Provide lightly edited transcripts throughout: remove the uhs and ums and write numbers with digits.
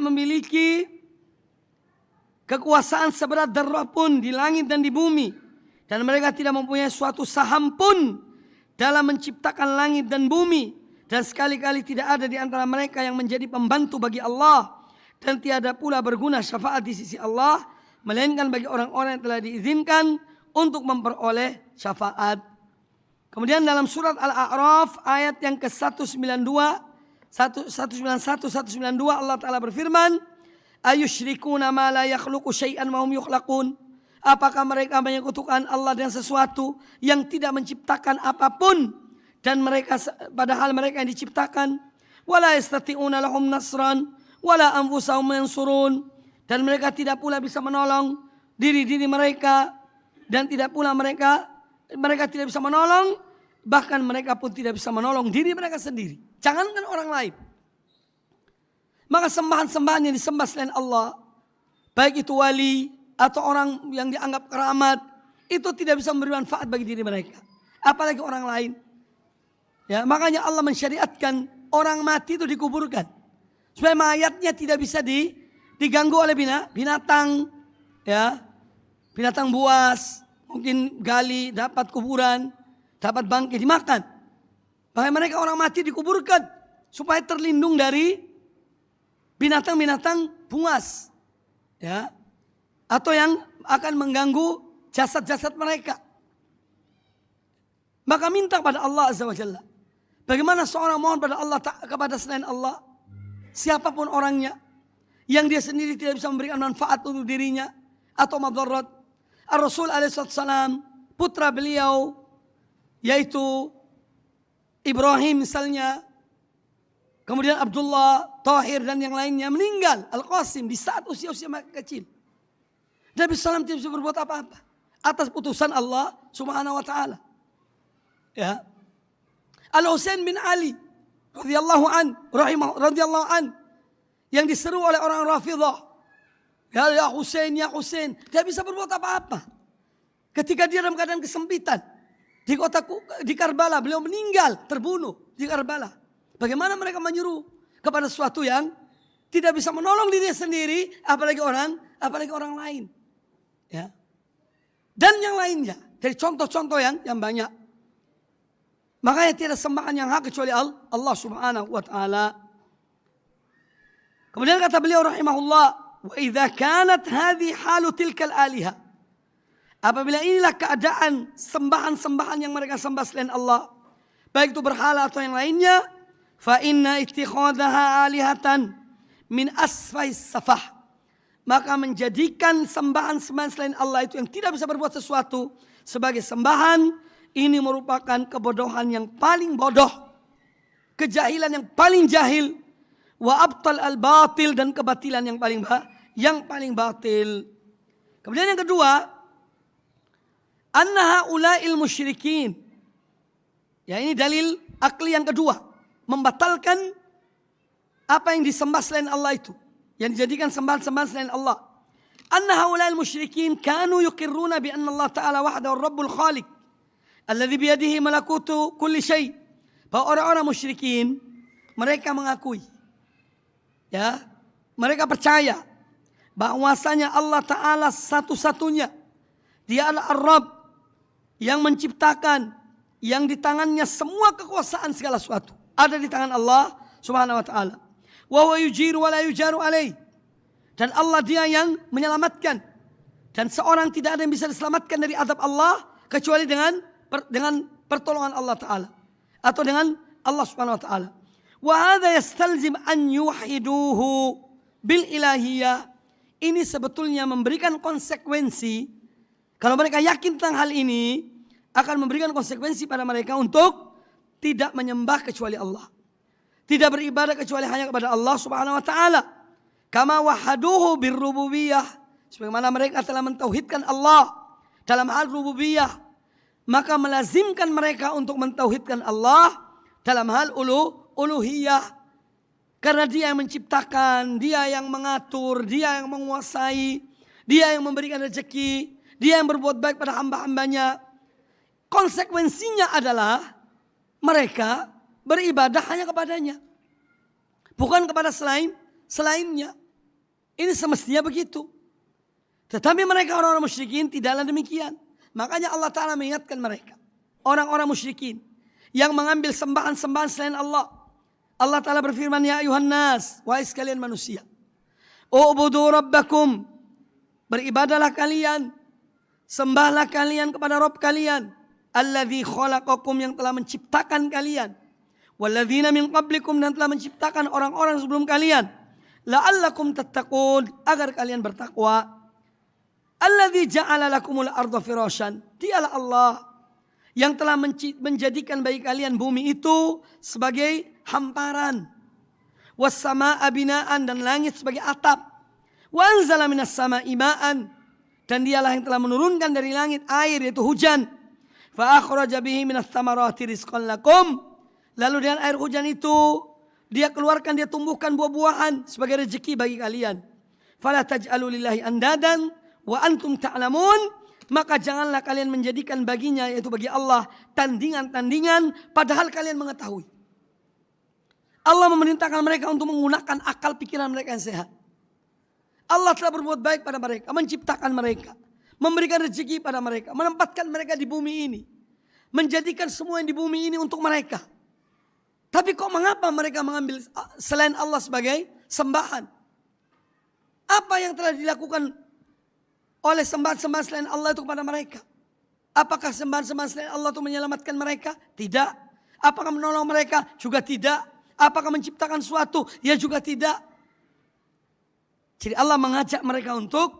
memiliki kekuasaan seberat darah pun di langit dan di bumi, dan mereka tidak mempunyai suatu saham pun dalam menciptakan langit dan bumi, dan sekali-kali tidak ada di antara mereka yang menjadi pembantu bagi Allah, dan tiada pula berguna syafaat di sisi Allah melainkan bagi orang-orang yang telah diizinkan untuk memperoleh syafaat. Kemudian dalam surat Al-A'raf ayat yang ke-191, 192 Allah Ta'ala berfirman, ayusyrikuna ma la yakhluqu syai'an wa hum yukhlaqun. Apakah mereka menyekutukan Allah dengan sesuatu yang tidak menciptakan apapun, dan mereka padahal mereka yang diciptakan. Wala yastati'una lahum nasran wala anfusahum yansurun. Dan mereka tidak pula bisa menolong diri-diri mereka, dan tidak pula mereka tidak bisa menolong, bahkan mereka pun tidak bisa menolong diri mereka sendiri, jangankan orang lain. Maka sembahan-sembahan yang disembah selain Allah, baik itu wali atau orang yang dianggap keramat, itu tidak bisa memberi manfaat bagi diri mereka, apalagi orang lain. Ya, makanya Allah mensyariatkan orang mati itu dikuburkan supaya mayatnya tidak bisa diganggu oleh binatang, ya, binatang buas, mungkin gali dapat kuburan, dapat bangkai dimakan. Bahkan mereka orang mati dikuburkan supaya terlindung dari binatang-binatang buas, ya, atau yang akan mengganggu jasad-jasad mereka. Maka minta pada Allah Azza wa Jalla. Bagaimana seorang mohon pada Allah kepada selain Allah, siapapun orangnya, yang dia sendiri tidak bisa memberikan manfaat untuk dirinya atau madarat. Ar-Rasul alaihissalam, putra beliau yaitu Ibrahim misalnya, kemudian Abdullah, Tahir dan yang lainnya meninggal, Al-Qasim, di saat usia-usia kecil. Nabi SAW tidak bisa berbuat apa-apa atas putusan Allah Subhanahu wa taala. Ya. Al-Husain bin Ali radhiyallahu an yang diseru oleh orang Rafidhah, ya Husain, ya Husain, dia bisa berbuat apa-apa. Ketika dia dalam keadaan kesempitan di Karbala, beliau meninggal, terbunuh di Karbala. Bagaimana mereka menyuruh kepada sesuatu yang tidak bisa menolong diri sendiri, apalagi orang lain, ya. Dan yang lainnya dari contoh-contoh yang banyak. Makanya tidak sembahan yang hak kecuali Allah Subhanahu wa taala. Kemudian kata beliau rahimahullah, wa idza kanat hadhi halu tilkal aliha. Apabila inilah keadaan sembahan-sembahan yang mereka sembah selain Allah, baik itu berhala atau yang lainnya, fa inna ittikhadhaha alihatan min asfais safah. Maka menjadikan sembahan-sembahan selain Allah itu yang tidak bisa berbuat sesuatu sebagai sembahan, ini merupakan kebodohan yang paling bodoh, kejahilan yang paling jahil, wa abtal al-batil, dan kebatilan yang paling batil. Kemudian yang kedua, anna haula'il musyrikin. Ya, ini dalil akli yang kedua, membatalkan apa yang disembah selain Allah itu, yang dijadikan sembahan-sembahan selain Allah. Anna haula'il musyrikin kanu yuqirruna bi anna Allah Ta'ala wahdahu ar-rabbul khaliq alladzi bi yadihi malakutu kulli syai'. Bahwa orang-orang musyrikin mereka mengakui, ya, mereka percaya bahwasanya Allah Ta'ala satu-satunya. Dia adalah Ar-Rabb yang menciptakan, yang di tangannya semua kekuasaan segala sesuatu ada di tangan Allah Subhanahu wa taala. Wa huwa yujiru wa la yujaru alaih. Dan Allah dia yang menyelamatkan, dan seorang tidak ada yang bisa diselamatkan dari azab Allah kecuali dengan pertolongan Allah Ta'ala atau dengan Allah Subhanahu wa taala. Wa hadha yastalzim an yuhiduhu bil ilahiyah. Ini sebetulnya memberikan konsekuensi, kalau mereka yakin tentang hal ini, akan memberikan konsekuensi pada mereka untuk tidak menyembah kecuali Allah, tidak beribadah kecuali hanya kepada Allah Subhanahu wa taala. Kama wahaduhu birrububiyah, sebagaimana mereka telah mentauhidkan Allah dalam hal rububiyah, maka melazimkan mereka untuk mentauhidkan Allah dalam hal uluhiyah. Karena dia yang menciptakan, dia yang mengatur, dia yang menguasai, dia yang memberikan rezeki, dia yang berbuat baik pada hamba-hambanya. Konsekuensinya adalah mereka beribadah hanya kepadanya, bukan kepada selainnya. Ini semestinya begitu. Tetapi mereka orang-orang musyrikin tidaklah demikian. Makanya Allah Ta'ala mengingatkan mereka, orang-orang musyrikin yang mengambil sembahan-sembahan selain Allah. Allah Ta'ala berfirman, ya ayuhan nas, wahai sekalian manusia, u'budu rabbakum, beribadalah kalian, sembahlah kalian kepada Rabb kalian, alladzi khalaqakum, yang telah menciptakan kalian, walladzina min qablikum, dan telah menciptakan orang-orang sebelum kalian, la'allakum tattaqun, agar kalian bertakwa. Alladzi ja'ala lakumul arda firasyan, dialah Allah yang telah menjadikan bagi kalian bumi itu sebagai hamparan, was samaa'a binaan, dan langit sebagai atap, wa anzala minas samaa'i ma'an, dan dialah yang telah menurunkan dari langit air, yaitu hujan, fa akhraja bihi minas thamarati rizqan lakum, lalu dengan air hujan itu dia keluarkan, dia tumbuhkan buah-buahan sebagai rezeki bagi kalian. Fala taj'alu lillahi andadan wa antum ta'lamun, maka janganlah kalian menjadikan baginya, yaitu bagi Allah, tandingan-tandingan padahal kalian mengetahui. Allah memerintahkan mereka untuk menggunakan akal pikiran mereka yang sehat. Allah telah berbuat baik pada mereka, menciptakan mereka, memberikan rezeki pada mereka, menempatkan mereka di bumi ini, menjadikan semua yang di bumi ini untuk mereka. Tapi kok mengapa mereka mengambil selain Allah sebagai sembahan? Apa yang telah dilakukan oleh sembahan-sembahan selain Allah itu kepada mereka? Apakah sembahan-sembahan selain Allah itu menyelamatkan mereka? Tidak. Apakah menolong mereka? Juga tidak. Apakah menciptakan suatu? Ya juga tidak. Jadi Allah mengajak mereka untuk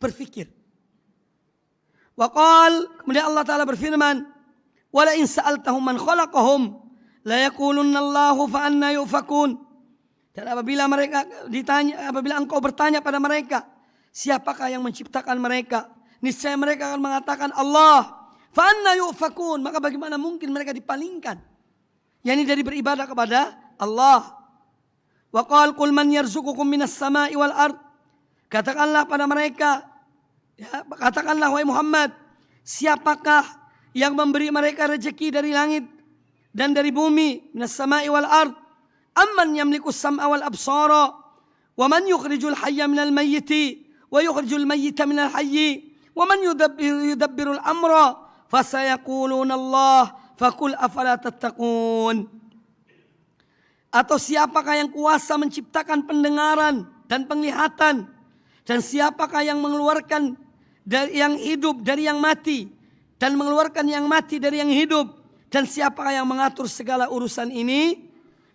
berfikir. Kemudian Allah Ta'ala berfirman, wala in sa'altahum man khalaqahum la yaqulunna Allahu fa anna yufakun. Dan apabila engkau bertanya pada mereka, siapakah yang menciptakan mereka? Niscaya mereka akan mengatakan Allah. Fa anna yufakun, maka bagaimana mungkin mereka dipalingkan? Yani dari beribadah kepada Allah. Wa qul man yarzuqukum minas sama'i wal ard. Katakanlah pada mereka, ya, katakanlah wahai Muhammad, siapakah yang memberi mereka rezeki dari langit dan dari bumi, minas sama'i wal ard? Amman yamliku sam'a wal absara, wa man yukhrijul hayya minal mayyiti wa yukhrijul mayyita minal hayyi, wa man yudabbirul amra, fasayaquluna Allah, faqul afala tattaqun. Atau siapakah yang kuasa menciptakan pendengaran dan penglihatan, dan siapakah yang mengeluarkan dari yang hidup dari yang mati, dan mengeluarkan yang mati dari yang hidup, dan siapakah yang mengatur segala urusan ini?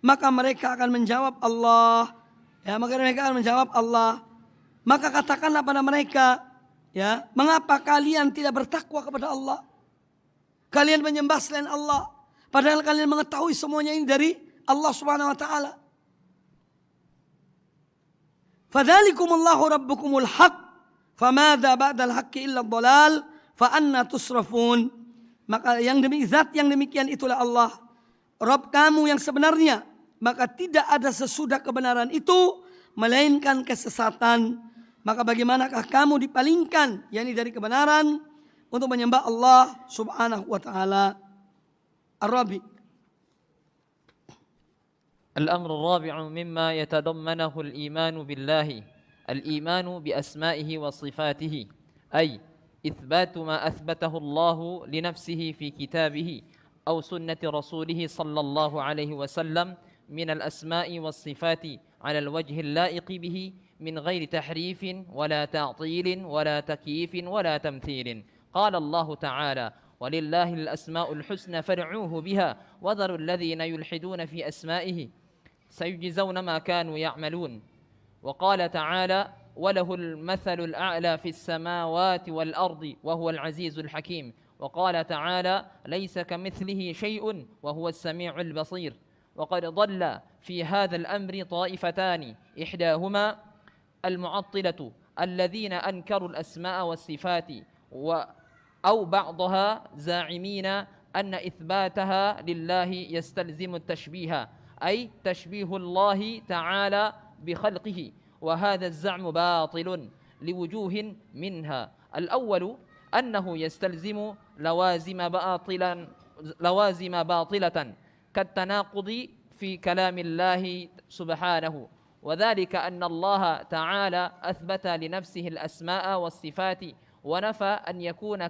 Maka mereka akan menjawab Allah. Ya, maka mereka akan menjawab Allah. Maka katakanlah pada mereka, ya, mengapa kalian tidak bertakwa kepada Allah? Kalian menyembah selain Allah, padahal kalian mengetahui semuanya ini dari Allah Subhanahu wa taala. Fadzalikumullahu rabbukumul haq, famadza ba'dal haqqi illa dhalal, fa anna tusrafun. Maka zat yang demikian itulah Allah, Rabb kamu yang sebenarnya, maka tidak ada sesudah kebenaran itu melainkan kesesatan. Maka bagaimanakah kamu dipalingkan, yakni dari kebenaran, untuk menyembah Allah Subhanahu wa taala. Ar-Rabi. الأمر الرابع مما يتضمنه الإيمان بالله الإيمان بأسمائه وصفاته، أي إثبات ما أثبته الله لنفسه في كتابه أو سنة رسوله صلى الله عليه وسلم من الأسماء والصفات على الوجه اللائق به من غير تحريف ولا تعطيل ولا تكييف ولا تمثيل. قال الله تعالى: ولله الأسماء الحسنى فادعوه بها وذروا الذين يلحدون في أسمائه سيجزون ما كانوا يعملون. وقال تعالى: وله المثل الأعلى في السماوات والأرض وهو العزيز الحكيم. وقال تعالى: ليس كمثله شيء وهو السميع البصير. وقد ضل في هذا الأمر طائفتان، إحداهما المعطلة الذين أنكروا الأسماء والصفات أو بعضها زاعمين أن إثباتها لله يستلزم التشبيه، أي تشبيه الله تعالى بخلقه، وهذا الزعم باطل لوجوه منها. الأول أنه يستلزم لوازم باطلة كالتناقض في كلام الله سبحانه، وذلك أن الله تعالى أثبت لنفسه الأسماء والصفات ونفى أن يكون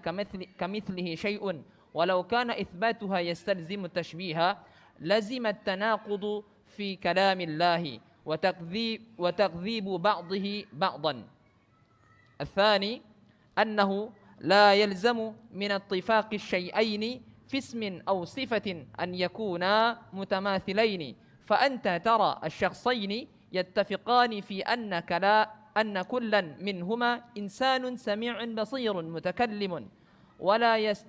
كمثله شيء، ولو كان إثباتها يستلزم التشبيه لزم التناقض في كلام الله وتكذيب بعضه بعضا. الثاني أنه لا يلزم من اتفاق الشيئين في اسم أو صفة أن يكونا متماثلين، فأنت ترى الشخصين يتفقان في أن كلا منهما إنسان سميع بصير متكلم،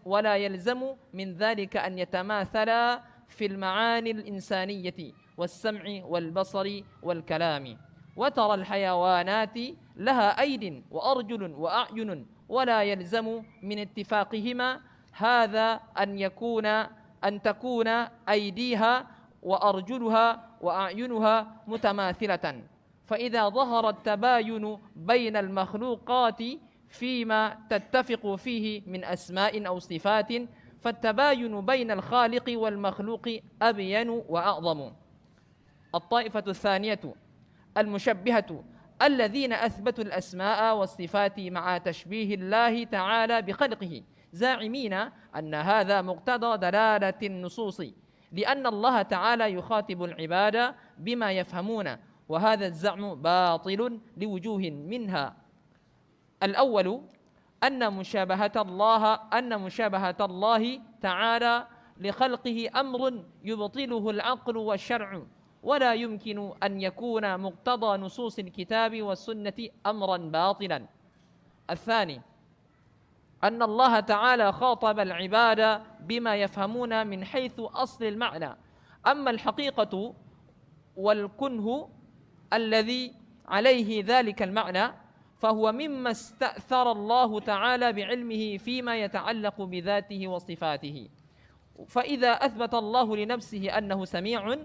ولا يلزم من ذلك أن يتماثلا في المعاني الإنسانية والسمع والبصر والكلام. وترى الحيوانات لها أيد وأرجل وأعين، ولا يلزم من اتفاقهما هذا أن تكون أيديها وأرجلها وأعينها متماثلة. فإذا ظهر التباين بين المخلوقات فيما تتفق فيه من أسماء أو صفات، فالتباين بين الخالق والمخلوق أبين وأعظم. الطائفة الثانية المشبهة الذين أثبتوا الأسماء والصفات مع تشبيه الله تعالى بخلقه، زاعمين أن هذا مقتضى دلالة النصوص، لأن الله تعالى يخاطب العباد بما يفهمون، وهذا الزعم باطل لوجوه منها. الأول أن مشابهة الله تعالى لخلقه أمر يبطله العقل والشرع، ولا يمكن أن يكون مقتضى نصوص الكتاب والسنة أمرا باطلا. الثاني أن الله تعالى خاطب العباد بما يفهمون من حيث أصل المعنى، أما الحقيقة والكنه الذي عليه ذلك المعنى فهو مما استأثر الله تعالى بعلمه فيما يتعلق بذاته وصفاته. فإذا أثبت الله لنفسه أنه سميع،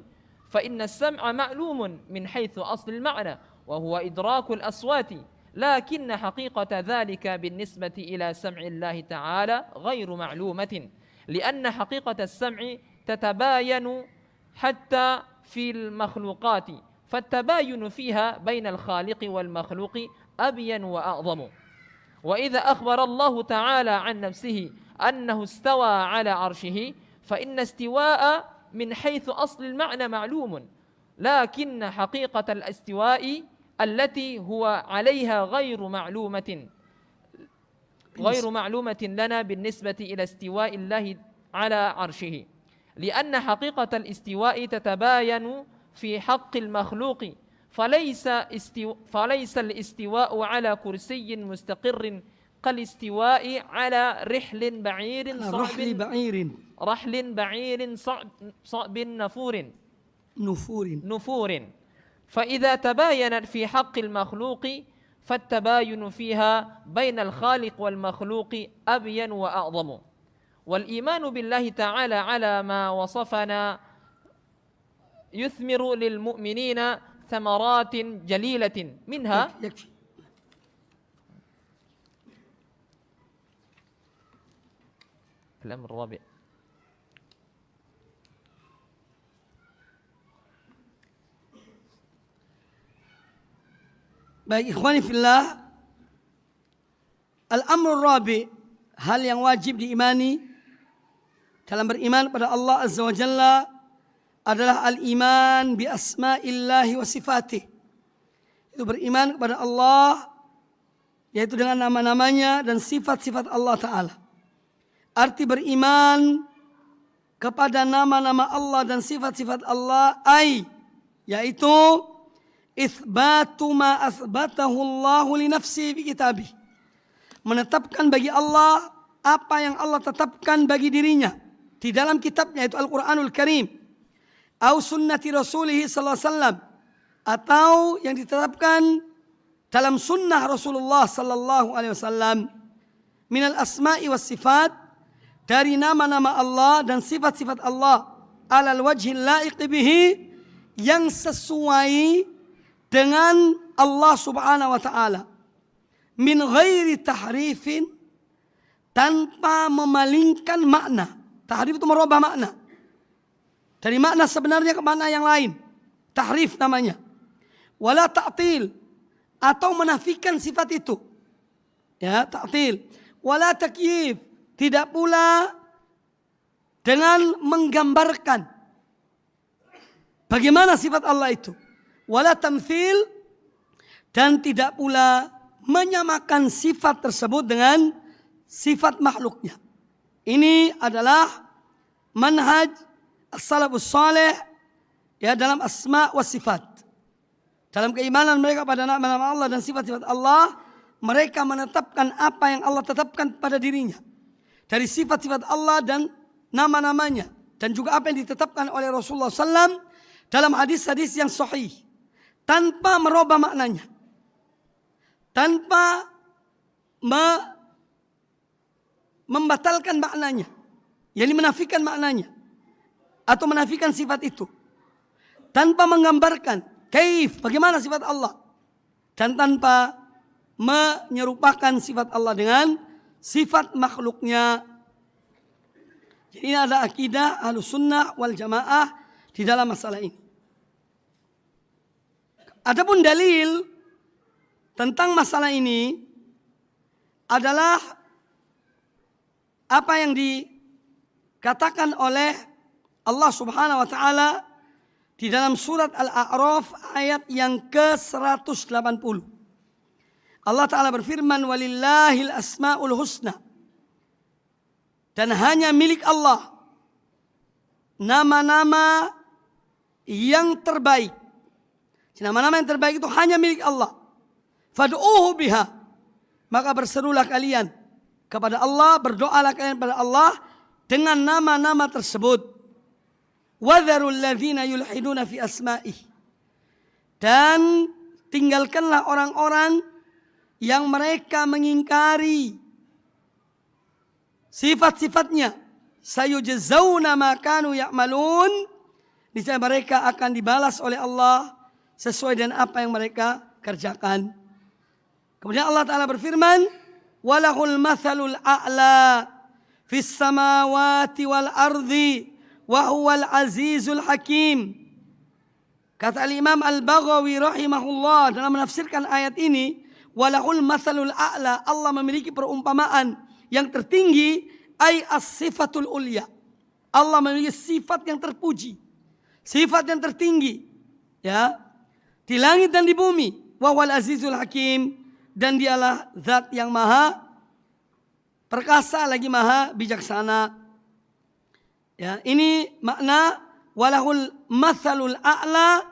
فإن السمع معلوم من حيث أصل المعنى وهو إدراك الأصوات، لكن حقيقة ذلك بالنسبة إلى سمع الله تعالى غير معلومة، لأن حقيقة السمع تتباين حتى في المخلوقات، فالتباين فيها بين الخالق والمخلوق أبين وأعظم. وإذا أخبر الله تعالى عن نفسه أنه استوى على عرشه، فإن استواء من حيث أصل المعنى معلوم، لكن حقيقة الاستواء التي هو عليها غير معلومة لنا بالنسبة إلى استواء الله على عرشه، لأن حقيقة الاستواء تتباين في حق المخلوق، فليس الاستواء على كرسي مستقر كالاستواء على رحل بعير صعب نفور. فإذا تباينت في حق المخلوق فالتباين فيها بين الخالق والمخلوق أبين وأعظم. والإيمان بالله تعالى على ما وصفنا يثمر للمؤمنين ثمرات جليلة منها الأمر الرابع. Baik, ikhwani fillah, al-amrul rabi', hal yang wajib diimani dalam beriman pada Allah Azza wa Jalla adalah al-iman bi asma'illahi wa sifatih. Itu beriman kepada Allah, yaitu dengan nama-namanya dan sifat-sifat Allah Ta'ala. Arti beriman kepada nama-nama Allah dan sifat-sifat Allah yaitu itsbatu ma atsbatahu Allahu li nafsihi fi kitabih. Menetapkan bagi Allah apa yang Allah tetapkan bagi dirinya di dalam kitabnya, yaitu Al-Qur'anul Karim, atau sunnati Rasulih sallallahu alaihi wasallam, atau yang ditetapkan dalam sunnah Rasulullah sallallahu alaihi wasallam, minal asma'i was sifat, dari nama-nama Allah dan sifat-sifat Allah, alal wajhil laiq bihi, yang sesuai dengan Allah Subhanahu wa taala, min ghairi tahrifin, tanpa memalingkan makna. Tahrif itu merubah makna. dari makna sebenarnya ke makna yang lain. Tahrif namanya. Wala ta'til, atau menafikan sifat itu. Ya, ta'til. Wala takyif, tidak pula dengan menggambarkan bagaimana sifat Allah itu. Wala tamthil, dan tidak pula menyamakan sifat tersebut dengan sifat makhluknya. Ini adalah manhaj as-salafus salih ya dalam asma wa sifat. Dalam keimanan mereka pada nama-nama Allah dan sifat-sifat Allah, mereka menetapkan apa yang Allah tetapkan pada dirinya. Dari sifat-sifat Allah dan nama-namanya. Dan juga apa yang ditetapkan oleh Rasulullah SAW dalam hadis-hadis yang sahih. Tanpa merubah maknanya. Tanpa membatalkan maknanya. Yani menafikan maknanya. Atau menafikan sifat itu. Tanpa menggambarkan kaif, bagaimana sifat Allah. Dan tanpa menyerupakan sifat Allah dengan sifat makhluknya. Jadi ini ada akidah Ahlus Sunnah wal Jamaah di dalam masalah ini. Adapun dalil tentang masalah ini adalah apa yang dikatakan oleh Allah Subhanahu wa taala di dalam surat Al-A'raf ayat yang ke-180. Allah Ta'ala berfirman, walillahil asma'ul husna. Dan hanya milik Allah nama-nama yang terbaik. Nama-nama yang terbaik itu hanya milik Allah. Fad'uhu biha. Maka berserulah kalian kepada Allah, berdoalah kalian kepada Allah dengan nama-nama tersebut. وَذَرُوا الَّذِينَ يُلْحِدُونَ فِي أَسْمَائِهِ. Dan tinggalkanlah orang-orang yang mereka mengingkari sifat-sifatnya. Sayujzauna ma kanu ya'malun. Niscaya mereka akan dibalas oleh Allah sesuai dengan apa yang mereka kerjakan. Kemudian Allah Ta'ala berfirman, وَلَهُ الْمَثَلُ الْأَعْلَى فِي السَّمَاوَاتِ وَالْأَرْضِ Wahuwal azizul hakim. Kata Imam Al-Baghawi rahimahullah dalam menafsirkan ayat ini, walahul mathalul a'la, Allah memiliki perumpamaan yang tertinggi, ay as-sifatul ulya. Allah memiliki sifat yang terpuji, sifat yang tertinggi, ya, di langit dan di bumi. Wahuwal azizul hakim, dan dialah zat yang maha perkasa lagi maha bijaksana. Ya, ini makna walahul mathalul a'la.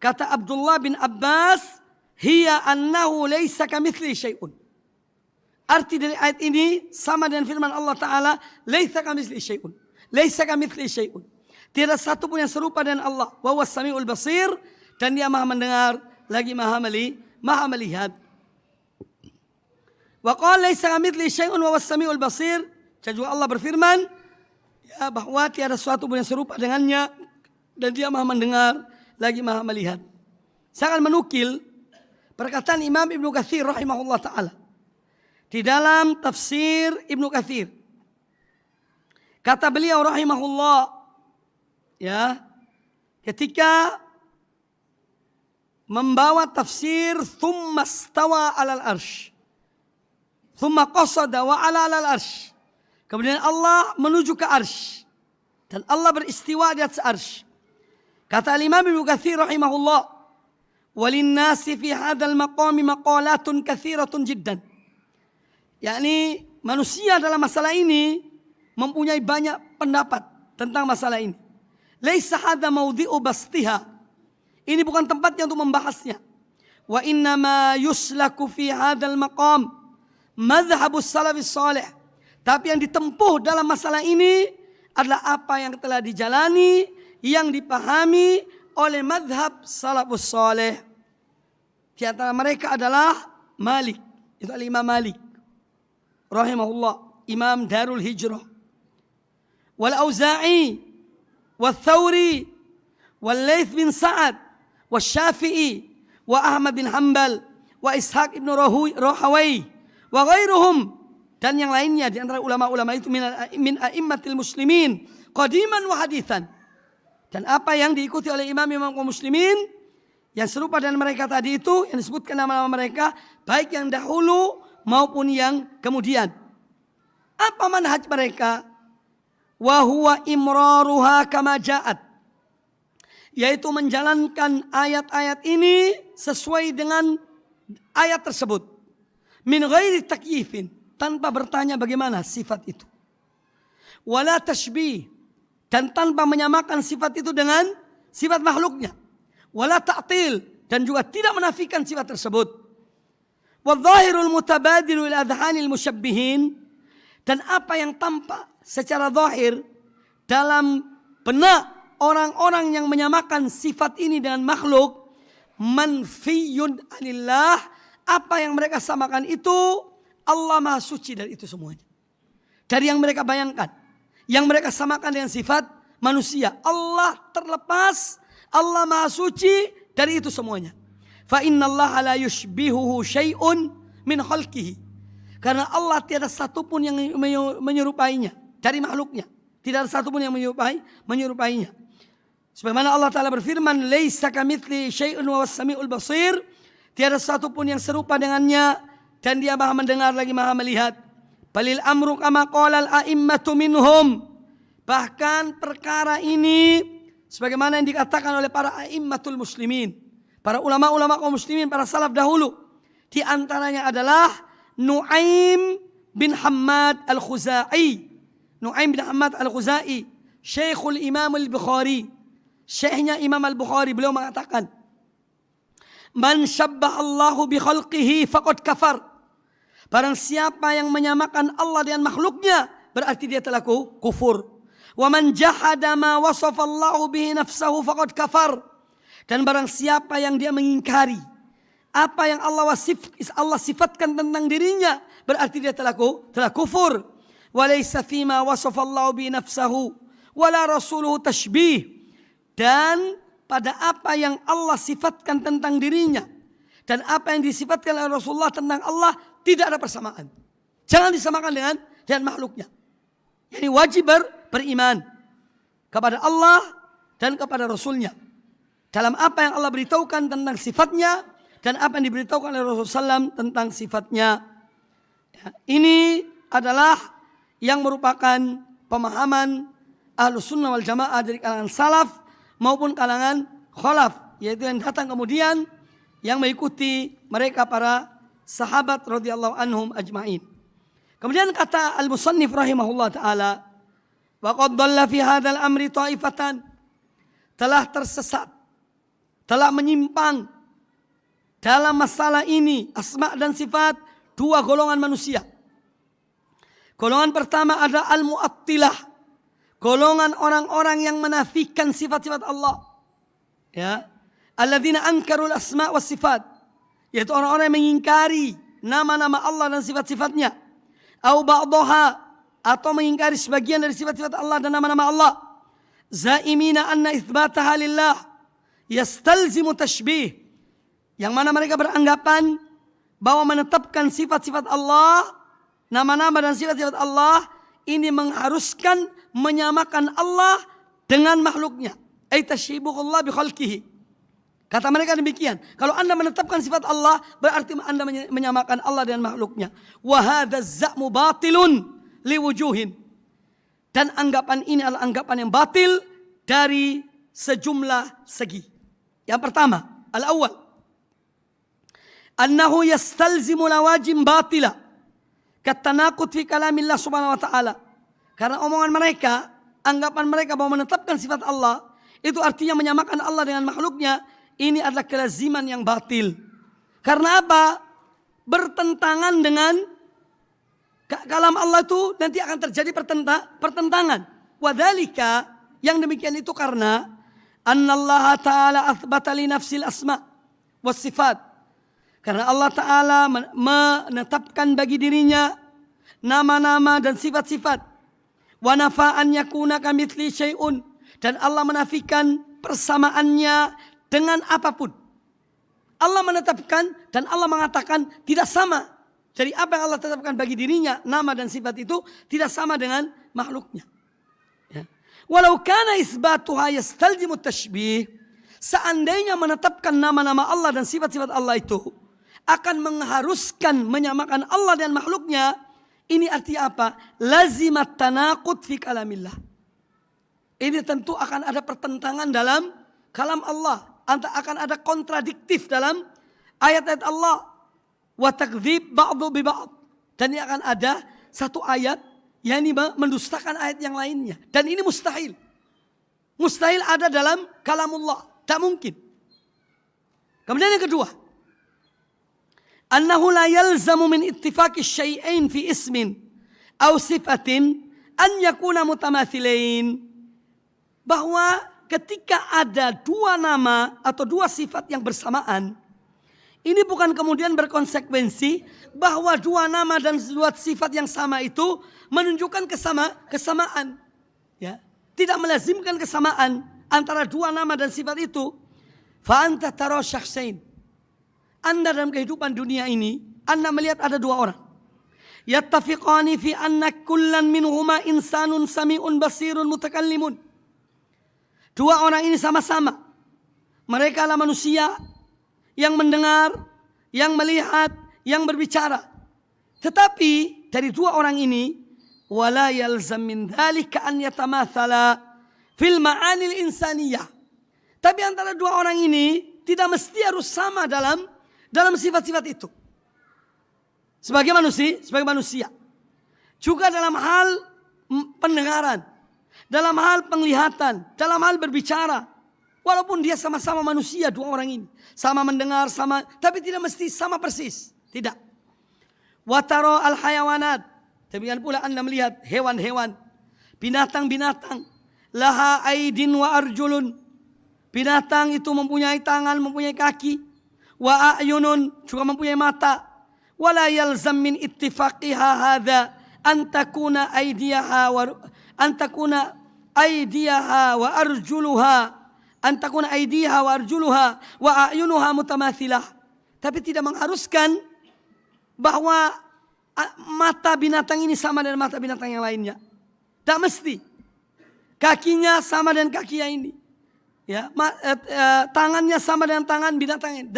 Kata Abdullah bin Abbas, hiya annahu laysa kamitsli syai'un. Arti dari ayat ini sama dengan firman Allah Ta'ala, laysa kamitsli syai'un. Laysa kamitsli syai'un. Tiada satu pun yang serupa dengan Allah. Wa huwas samiul basir, dan dia maha mendengar lagi maha melihat. Wa qala laysa kamitsli syai'un wa huwas samiul basir. Dan juga Allah berfirman, ya, bahwa tiada sesuatu pun yang serupa dengannya, dan dia maha mendengar lagi maha melihat. Saya akan menukil perkataan Imam Ibnu Katsir rahimahullah ta'ala di dalam tafsir Ibnu Katsir. Kata beliau rahimahullah, ya, ketika membawa tafsir thumma stawa alal arsh, thumma qasada wa ala alal arsh. Kemudian Allah menuju ke arsh. Dan Allah beristiwa di atas arsh. Kata Imam Ibnu Katsir rahimahullah, walinnasi fi hadzal maqami maqalatun katsiratun jiddan. Yakni manusia dalam masalah ini mempunyai banyak pendapat tentang masalah ini. Laisa hadza mawdhi'u bastiha. Ini bukan tempatnya untuk membahasnya. Wa innama yuslaku fi hadzal maqam madhhabus salafis salih. Tapi yang ditempuh dalam masalah ini adalah apa yang telah dijalani, yang dipahami oleh madhab salafus saleh. Di antara mereka adalah Malik, itu Imam Malik rahimahullah, Imam Darul Hijrah. Wal Auza'i, wal Thawri, wal Laits bin Sa'ad, wal Syafi'i, wa Ahmad bin Hanbal, wa Ishaq ibn Rahawai, wa ghairuhum, dan yang lainnya di antara ulama-ulama itu min a'immatil muslimin qadiman wa hadithan, di Dan apa yang diikuti oleh imam-imam kaum muslimin yang serupa dengan mereka tadi itu, yang disebutkan nama-nama mereka, baik yang dahulu maupun yang kemudian. Apa manhaj mereka? Wa huwa imraruha kama ja'at, yaitu menjalankan ayat-ayat ini sesuai dengan ayat tersebut. Min ghairi takyifin, tanpa bertanya bagaimana sifat itu. Wala tashbih, dan tanpa menyamakan sifat itu dengan sifat makhluknya. Wala ta'til, dan juga tidak menafikan sifat tersebut. Wadh-dhahirul mutabadiru ila adhanil musyabbihin, dan apa yang tampak secara zahir dalam benak orang-orang yang menyamakan sifat ini dengan makhluk, manfiyun anillah, apa yang mereka samakan itu Allah Maha Suci dari itu semuanya. Dari yang mereka bayangkan, yang mereka samakan dengan sifat manusia, Allah terlepas, Allah Maha Suci dari itu semuanya. Fa innallaha la yushbihuhu syai'un min khalqihi, karena Allah tiada satu pun yang menyerupainya dari makhluknya. Tidak ada satu pun yang menyerupainya. Sebagaimana Allah Ta'ala berfirman, laisa kamitslihi syai'un wa was-sami'ul basir, tiada satu pun yang serupa dengannya dan dia Maha mendengar lagi Maha melihat. Balil amru kama qala al-a'immatu minhum, bahkan perkara ini sebagaimana yang dikatakan oleh para a'immatul muslimin, para ulama-ulama kaum muslimin, para salaf dahulu. Di antaranya adalah Nu'aim bin Hammad al-Khuzai. Nu'aim bin Hammad al-Khuzai, Syekhul Imam al-Bukhari, syekhnya Imam al-Bukhari, beliau mengatakan, man syabbaha Allahu bi khalqihi faqad kafar. Barang siapa yang menyamakan Allah dengan makhluknya, berarti dia telah kufur. Wa man jahada ma wasafa Allahu bihi nafsahu faqad kafar. Dan barang siapa yang dia mengingkari apa yang Allah sifatkan tentang dirinya, berarti dia telah kufur. Walaysa fima wasafa Allahu bihi nafsahu wala rasuluhu tashbih. Dan pada apa yang Allah sifatkan tentang dirinya dan apa yang disifatkan oleh Rasulullah tentang Allah, tidak ada persamaan. Jangan disamakan dengan makhluknya. Ini wajib beriman kepada Allah dan kepada Rasulnya dalam apa yang Allah beritahukan tentang sifatnya dan apa yang diberitahukan oleh Rasulullah SAW tentang sifatnya. Ya, ini adalah yang merupakan pemahaman Ahlus Sunnah wal Jamaah dari kalangan salaf maupun kalangan khalaf, yaitu yang datang kemudian yang mengikuti mereka para sahabat radhiyallahu anhum ajma'in. Kemudian kata al-musannif rahimahullah ta'ala, wa qad dhalla fi hadzal amri ta'ifatan, telah tersesat, telah menyimpang dalam masalah ini asma dan sifat dua golongan manusia. Golongan pertama ada al-mu'attilah, golongan orang-orang yang menafikan sifat-sifat Allah. Ya, alladzina ankarul asma was sifat, yaitu orang-orang yang mengingkari nama-nama Allah dan sifat-sifatnya. Au ba'daha, atau mengingkari sebagian dari sifat-sifat Allah dan nama-nama Allah. Zaimina anna itsbataha lillah yastalzimu tashbih, yang mana mereka beranggapan bahwa menetapkan sifat-sifat Allah, nama-nama dan sifat-sifat Allah ini mengharuskan menyamakan Allah dengan makhluknya. Ay tashbihullah bi khalqihi. Kata mereka demikian. Kalau Anda menetapkan sifat Allah, berarti Anda menyamakan Allah dengan makhluknya. Wa hadzal za'mu batilun liwujuhin. Dan anggapan ini adalah anggapan yang batil dari sejumlah segi. Yang pertama, al-awwal, annahu yastalzimu lawajim batila katanaqud fi kalamillah subhanahu wa ta'ala. Karena omongan mereka, anggapan mereka bahwa menetapkan sifat Allah itu artinya menyamakan Allah dengan makhluknya, ini adalah kelaziman yang batil. Karena apa? Bertentangan dengan kalam Allah itu nanti akan terjadi pertentangan. Wadhalika, yang demikian itu karena annallaha ta'ala athbata li nafsil asma was sifat. Karena Allah Ta'ala menetapkan bagi dirinya nama-nama dan sifat-sifat. Wa nafa'an yakuna kamitsli syai'un, dan Allah menafikan persamaannya dengan apapun. Allah menetapkan dan Allah mengatakan tidak sama. Dari apa yang Allah tetapkan bagi dirinya, nama dan sifat itu tidak sama dengan makhluknya. Ya. Walau kana isbatuha yastalzimu tashbih, seandainya menetapkan nama-nama Allah dan sifat-sifat Allah itu akan mengharuskan menyamakan Allah dan makhluknya, ini artinya apa? Lazimat tanaqud fi kalamillah. Ini tentu akan ada pertentangan dalam kalam Allah, akan ada kontradiktif dalam ayat-ayat Allah. Wa takdzib ba'dhu bi ba'd. Dan ini akan ada satu ayat yang mendustakan ayat yang lainnya. Dan ini mustahil. Mustahil ada dalam kalamullah. Tak mungkin. Kemudian yang kedua. Annahu la yalzamu min ittifaqi syai'ain fi ismin aw sifatin an yakuna mutamathilain. Bahwa ketika ada dua nama atau dua sifat yang bersamaan, ini bukan kemudian berkonsekuensi bahwa dua nama dan dua sifat yang sama itu menunjukkan kesamaan. Ya. Tidak melazimkan kesamaan antara dua nama dan sifat itu. Fa anta tara syakhsain. Anda dalam kehidupan dunia ini, Anda melihat ada dua orang. Yattafiqani fi anna kullan minhuma insanun sami'un basirun mutakallimun. Dua orang ini sama-sama. Mereka adalah manusia yang mendengar, yang melihat, yang berbicara. Tetapi dari dua orang ini, wala yalzam min dzalika an yatamathala fil ma'anil insaniyah. Tapi antara dua orang ini tidak mesti harus sama dalam sifat-sifat itu. Sebagai manusia. Juga dalam hal pendengaran, dalam hal penglihatan, dalam hal berbicara. Walaupun dia sama-sama manusia dua orang ini. Sama mendengar, tapi tidak mesti sama persis. Tidak. Wataro al-hayawanat. Demikian pula Anda melihat hewan-hewan. Binatang-binatang. Laha aidin wa arjulun. Binatang itu mempunyai tangan, mempunyai kaki. Wa a'yunun, juga mempunyai mata. Wala yalzam min ittifaqiha hadha. Antakuna aidiyaha wa arjuluha. Antakuna aidiha wa arjuluha wa a'yunuha mutamathilah. Tapi tidak mengharuskan bahwa mata binatang ini sama dengan mata binatang yang lainnya. Tak mesti. Kakinya sama dengan kaki yang ini. Ya, tangannya sama dengan tangan binatang ini.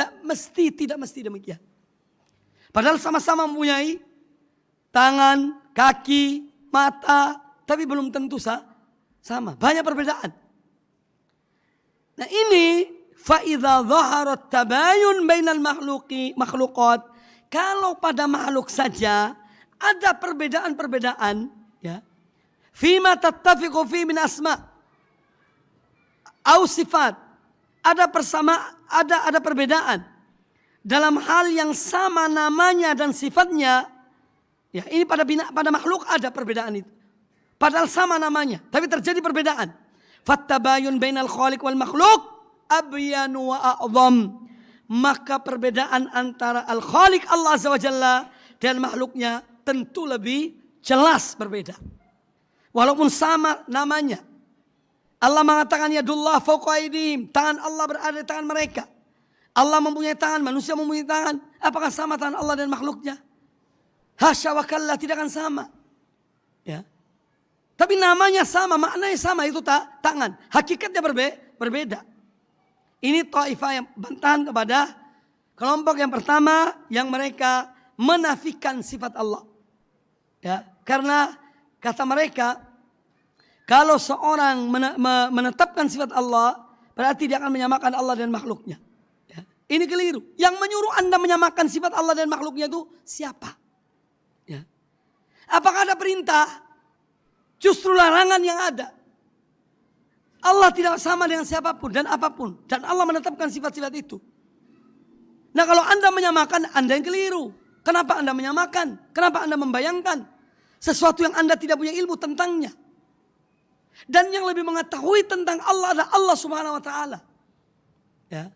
Tidak mesti demikian. Padahal sama-sama mempunyai tangan, kaki, mata, tapi belum tentu sama. Banyak perbedaan. Nah ini fa'idha zaharat tabayun bainal makhluqat. Kalau pada makhluk saja ada perbedaan-perbedaan, ya. Fima tattafiqu fi min asma au sifat. Ada perbedaan dalam hal yang sama namanya dan sifatnya. Ya, ini pada makhluk ada perbedaan itu. Padahal sama namanya, tapi terjadi perbedaan. Fattabayun bainal khaliq wal makhluk abyanu wa a'zam. Maka perbedaan antara al-khaliq Allah Azza wa Jalla dan makhluknya tentu lebih jelas berbeda. Walaupun sama namanya. Allah mengatakan yadullah fawqa aydihim. Tangan Allah berada di tangan mereka. Allah mempunyai tangan, manusia mempunyai tangan. Apakah sama tangan Allah dan makhluknya? Hasya wa kalla, tidak akan sama. Ya. Tapi namanya sama, maknanya sama, itu tangan. Hakikatnya berbeda. Ini Taifah yang bantahan kepada kelompok yang pertama yang mereka menafikan sifat Allah. Ya, karena kata mereka, kalau seorang menetapkan sifat Allah, berarti dia akan menyamakan Allah dan makhluknya. Ya, ini keliru. Yang menyuruh Anda menyamakan sifat Allah dan makhluknya itu siapa? Ya. Apakah ada perintah? Justru larangan yang ada. Allah tidak sama dengan siapapun dan apapun. Dan Allah menetapkan sifat-sifat itu. Nah kalau Anda menyamakan, Anda yang keliru. Kenapa Anda menyamakan? Kenapa Anda membayangkan sesuatu yang Anda tidak punya ilmu tentangnya? Dan yang lebih mengetahui tentang Allah adalah Allah Subhanahu wa Ta'ala. Ya.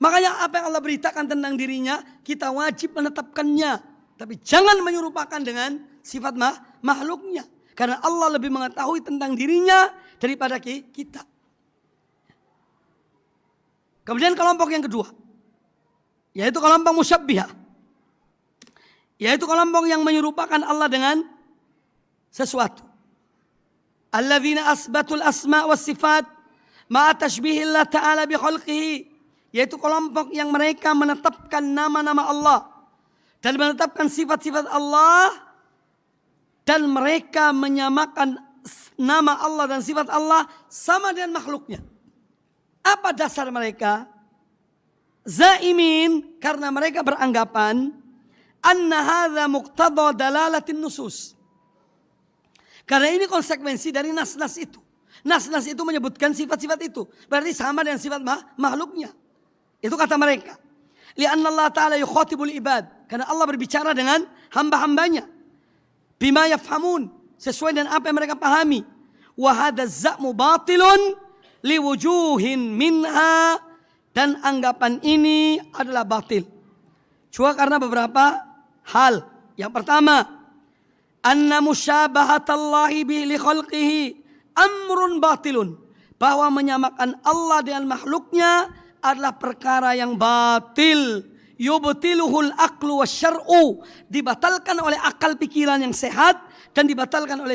Makanya apa yang Allah beritakan tentang dirinya, kita wajib menetapkannya. Tapi jangan menyerupakan dengan sifat makhluknya. Karena Allah lebih mengetahui tentang dirinya daripada kita. Kemudian kelompok yang kedua, yaitu kelompok musyabbihah. Yaitu kelompok yang menyerupakan Allah dengan sesuatu. alladzina asbatul asma was sifat ma'a tashbihillah ta'ala bi khalqihi, yaitu kelompok yang mereka menetapkan nama-nama Allah dan menetapkan sifat-sifat Allah, dan mereka menyamakan nama Allah dan sifat Allah sama dengan makhluknya. Apa dasar mereka? Zaimin, karena mereka beranggapan anna hadza muqtada dalalatin nusus. Karena ini konsekuensi dari nas-nas itu. Nas-nas itu menyebutkan sifat-sifat itu, berarti sama dengan sifat makhluknya. Itu kata mereka. Li'anna Allah Ta'ala yukhatibul ibad, karena Allah berbicara dengan hamba-hambanya. Bima yafhamun, sesuai dengan apa yang mereka pahami. Wa hadza za'mu batilun liwujuhin minha, dan anggapan ini adalah batil. Cuma karena beberapa hal. Yang pertama, anna musyabahatallahi bi li khalqihi amrun batilun, bahwa menyamakan Allah dengan makhluknya adalah perkara yang batil. Yubtiluhul aqlu wasyar'u, dibatalkan oleh akal pikiran yang sehat dan dibatalkan oleh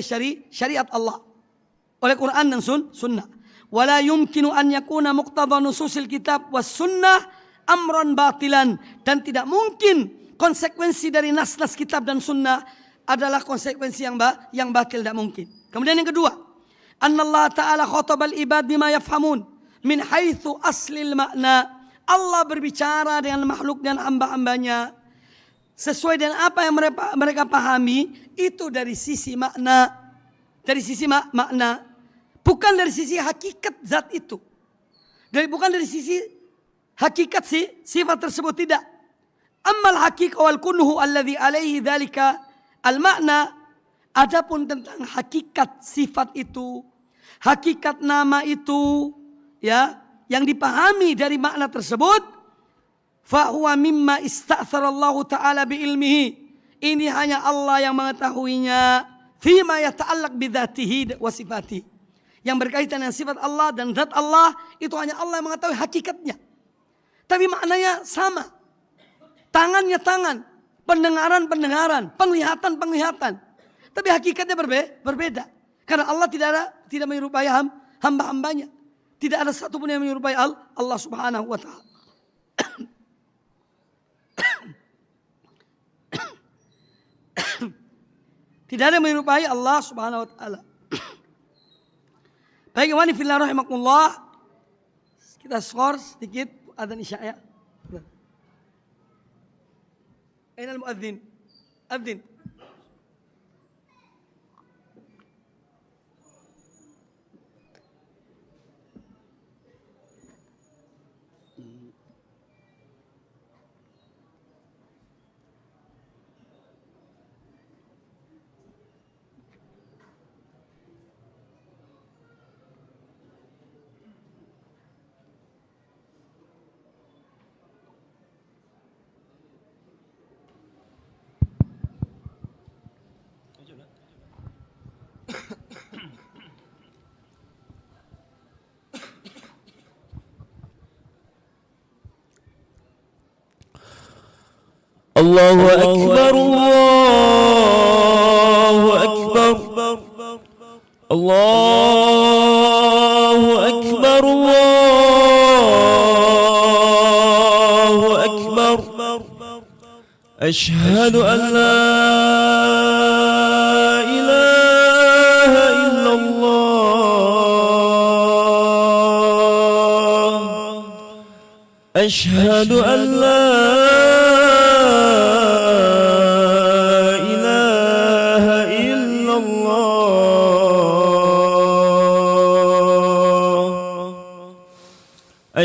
syariat Allah, oleh Quran dan sunnah. Wala yumkinu an yakuna muqtada nususil kitab was sunnah amran batilan, dan tidak mungkin konsekuensi dari nas-nas kitab dan sunnah adalah konsekuensi yang batil, tidak mungkin. Kemudian yang kedua, annallahu ta'ala khatabal ibad bima yafhamun min haitsu aslil makna. Allah berbicara dengan makhluk dan hamba-hambanya sesuai dengan apa yang mereka pahami, itu dari sisi makna, dari sisi makna, bukan dari sisi hakikat zat itu, bukan dari sisi hakikat sifat tersebut, tidak. Ammal haqiqah wal kunhu alladhi alaihi dzalika al makna, adapun tentang hakikat sifat itu, hakikat nama itu, ya, yang dipahami dari makna tersebut, fa huwa mimma ista'tsarallahu ta'ala bi ilmihi, ini hanya Allah yang mengetahuinya, fima yata'allaq bi dzatihi wa sifatihi, yang berkaitan dengan sifat Allah dan zat Allah, itu hanya Allah yang mengetahui hakikatnya. Tapi maknanya sama. Tangannya tangan, pendengaran, penglihatan. Tapi hakikatnya berbeda. Karena Allah tidak menyerupai hamba-hambanya. Tidak ada satupun yang menyerupai Allah Subhanahu wa ta'ala. Tidak ada yang menyerupai Allah Subhanahu wa ta'ala. Baik, ikhwani fillah rahimakumullah. Kita skor sedikit adzan isya ya. Aina al-muadzin? Adzin. الله أكبر الله أكبر الله أكبر الله أكبر أشهد أن لا إله إلا الله أشهد أن لا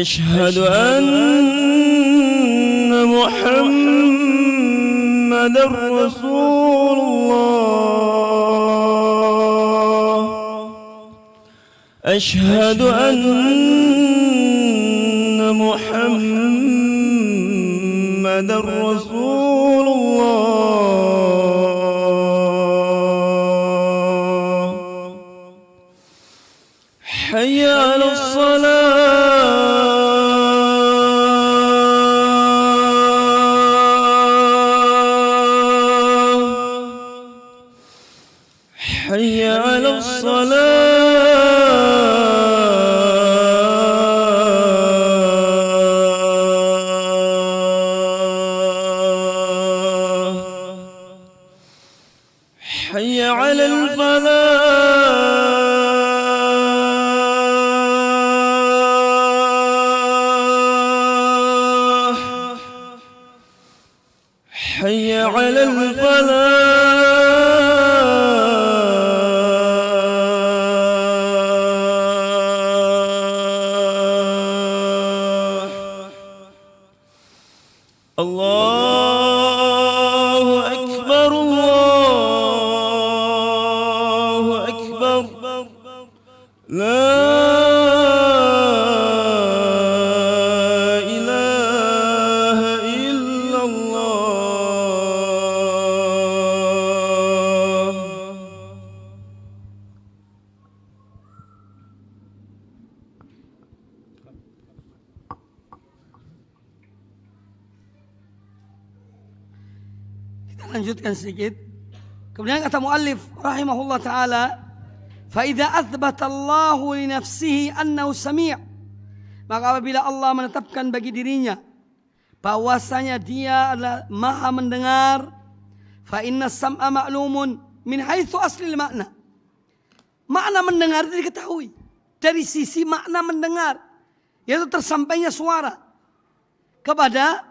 أشهد أن محمدا رسول الله أشهد أن محمدا رسول الله حي على الصلاة حي على الصلاة على الفلاح حي على الفلاح الله أكبر الله أكبر لا إله إلا الله. Kita lanjutkan sedikit. Kemudian kata muallif rahimahullah taala, fa idza athbata Allahu li nafsihi annahu sami', maka apabila Allah menetapkan bagi dirinya bahwasanya dia adalah maha mendengar, fa inna sam'a ma'lumun min haitsu aslil makna. Makna mendengar itu diketahui dari sisi makna mendengar, yaitu tersampainya suara kepada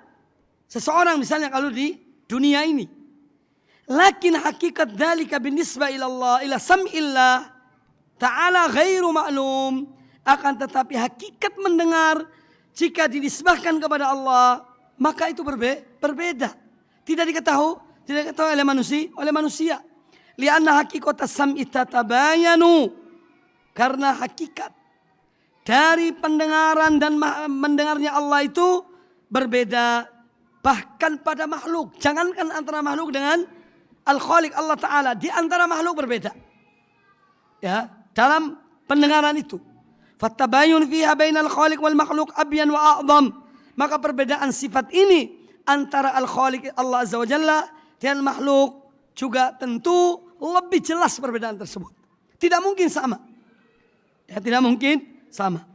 seseorang misalnya kalau di dunia ini. Lakin hakikat dzalika binisbah ila Allah ila sam'illah ta'ala ghairu ma'lum. Akan tetapi hakikat mendengar jika dinisbahkan kepada Allah, maka itu berbeda. Tidak diketahui oleh manusia. Lianna hakikat as-sam'i tatabayanu. Karena hakikat dari pendengaran dan mendengarnya Allah itu berbeda bahkan pada makhluk. Jangankan antara makhluk dengan Al-Khaliq Allah Ta'ala, di antara makhluk berbeda. Ya, dalam pendengaran itu. Fattabayun fiha bainal khaliq wal makhluk abyan wa a'zam. Maka perbedaan sifat ini antara Al-Khaliq Allah Azza wa Jalla dan makhluk juga tentu lebih jelas perbedaan tersebut. Tidak mungkin sama. Ya, tidak mungkin sama.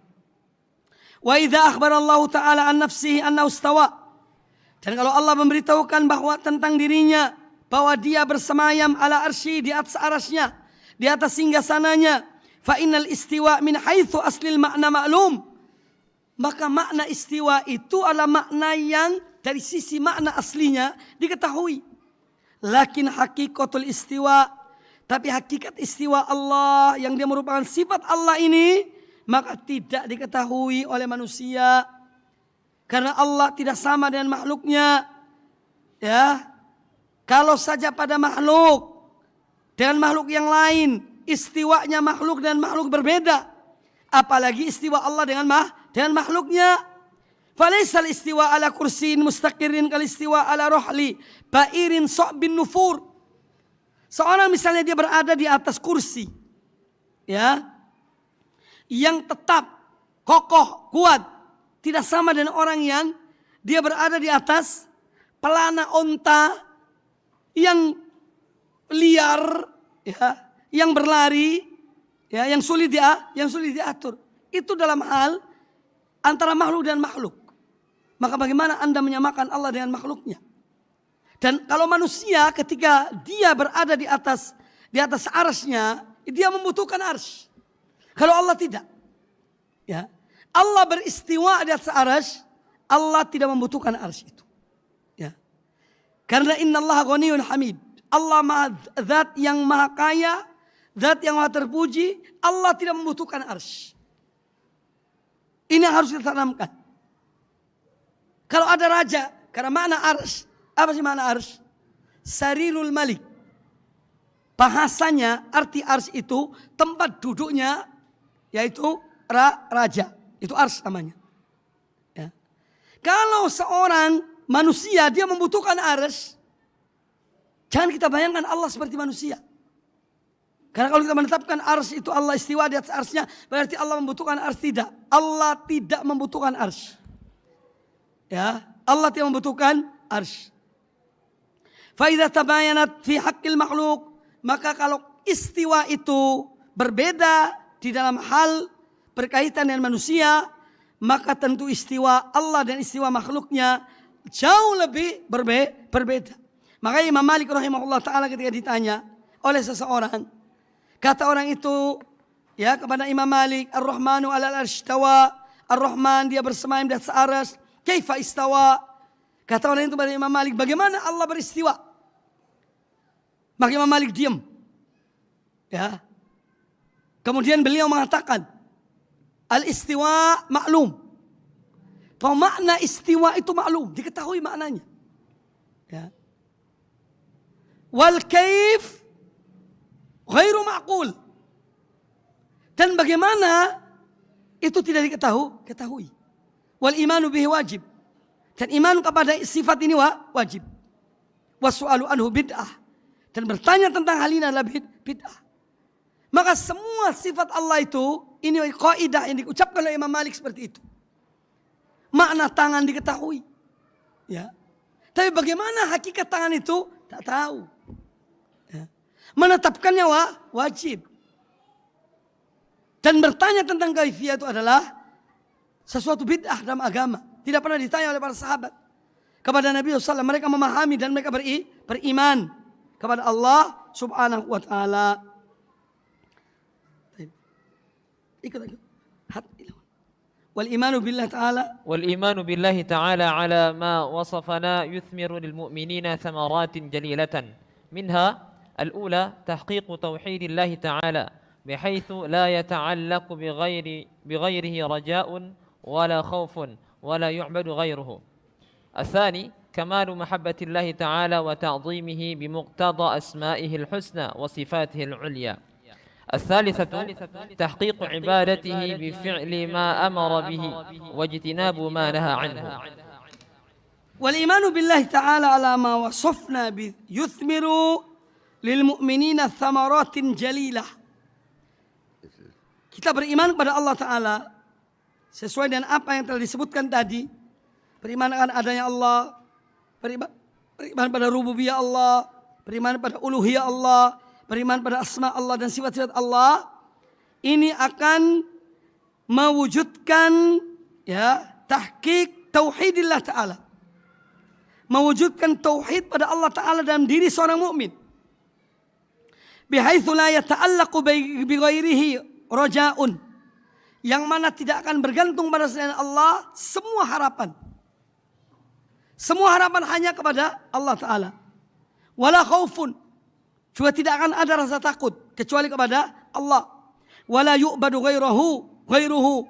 Wa idza akhbara Allah Ta'ala an nafsihi annahu istawa. Dan kalau Allah memberitahukan bahwa tentang dirinya bahwa dia bersemayam ala arsy, di atas arasnya, di atas singgasananya, fa innal istiwa min haitsu aslil makna ma'lum. Maka makna istiwa itu adalah makna yang dari sisi makna aslinya diketahui. Lakin hakikatul istiwa, tapi hakikat istiwa Allah yang dia merupakan sifat Allah ini, maka tidak diketahui oleh manusia. Karena Allah tidak sama dengan makhluknya. Ya, kalau saja pada makhluk dengan makhluk yang lain, istiwanya makhluk dan makhluk berbeda. Apalagi istiwa Allah dengan makhluknya. Falaisal istiwa ala kursiin mustaqirin kal istiwa ala rohli ba'irin so'bin nufur. Seorang misalnya dia berada di atas kursi, ya, yang tetap, kokoh, kuat. Tidak sama dengan orang yang dia berada di atas pelana onta yang liar, ya, yang berlari, ya, yang sulit diatur. Itu dalam hal antara makhluk dan makhluk. Maka bagaimana Anda menyamakan Allah dengan makhluknya? Dan kalau manusia ketika dia berada di atas arsy-nya, dia membutuhkan arsy. Kalau Allah tidak, ya, Allah beristiwa di atas arsy, Allah tidak membutuhkan arsy itu. Karena innallaha ghaniyun hamid. Allah zat yang maha kaya, zat yang maha terpuji. Allah tidak membutuhkan arsy. Ini harus kita tanamkan. Kalau ada raja, karena makna arsy, apa sih makna arsy? Sarirul malik. Bahasanya arti arsy itu tempat duduknya, yaitu raja. Itu arsy namanya. Ya. Kalau seorang manusia dia membutuhkan arsy, jangan kita bayangkan Allah seperti manusia. Karena kalau kita menetapkan arsy itu Allah istiwa di atas arsy-nya, berarti Allah membutuhkan arsy. Tidak. Allah tidak membutuhkan arsy. Ya, Allah tidak membutuhkan arsy. Fa idza tabayanat fi haqqil makhluk, maka kalau istiwa itu berbeda di dalam hal berkaitan dengan manusia, maka tentu istiwa Allah dan istiwa makhluknya jauh lebih berbeda. Makanya Imam Malik rahimahullah ta'ala ketika ditanya oleh seseorang. Kata orang itu ya kepada Imam Malik, Ar-Rahmanu 'alal arsy istawa. Ar-Rahman dia bersemayam di atas arsy. Kaifa istawa? Kata orang itu kepada Imam Malik, bagaimana Allah beristiwa? Maka Imam Malik diam. Ya. Kemudian beliau mengatakan, al-istiwa maklum. Bahwa makna istiwa itu maklum, diketahui maknanya. Ya. Wal kaif ghairu ma'qul. Dan bagaimana itu tidak diketahui. Wal imanu bihi wajib. Dan iman kepada sifat ini wajib. Wasu'alu anhu bid'ah. Dan bertanya tentang hal ini adalah bid'ah. Maka semua sifat Allah itu, ini kaidah yang diucapkan oleh Imam Malik seperti itu. Makna tangan diketahui. Ya. Tapi bagaimana hakikat tangan itu? Tak tahu. Ya. Menetapkannya wajib. Dan bertanya tentang kaifiyah itu adalah sesuatu bid'ah dalam agama. Tidak pernah ditanya oleh para sahabat kepada Nabi SAW. Mereka memahami dan mereka beriman kepada Allah Subhanahu wa ta'ala. Ikut lagi. والإيمان بالله تعالى على ما وصفنا يثمر للمؤمنين ثمرات جليلة منها الأولى تحقيق توحيد الله تعالى بحيث لا يتعلق بغيره رجاء ولا خوف ولا يعبد غيره. الثاني كمال محبة الله تعالى وتعظيمه بمقتضى أسمائه الحسنى وصفاته العليا. الثالثة تحقيق عبادته بفعل ما أمر به واجتناب ما نهى عنه. والإيمان بالله تعالى على ما وصفنا يثمر للمؤمنين ثمرات جليلة. Kita beriman kepada Allah Ta'ala sesuai dengan apa yang telah disebutkan tadi. Beriman akan adanya Allah, beriman pada rububiyah Allah, beriman pada uluhiyah Allah, beriman pada asma Allah dan sifat-sifat Allah. Ini akan mewujudkan ya tahqiq tauhidillah Ta'ala. Mewujudkan tauhid pada Allah Ta'ala dalam diri seorang mukmin. Bihaitsu la yata'allaqu bi ghairihi raja'un. Yang mana tidak akan bergantung pada selain Allah semua harapan. Semua harapan hanya kepada Allah Ta'ala. Wala khaufun. Juga tidak akan ada rasa takut kecuali kepada Allah. Wala yu'badu ghairuhu.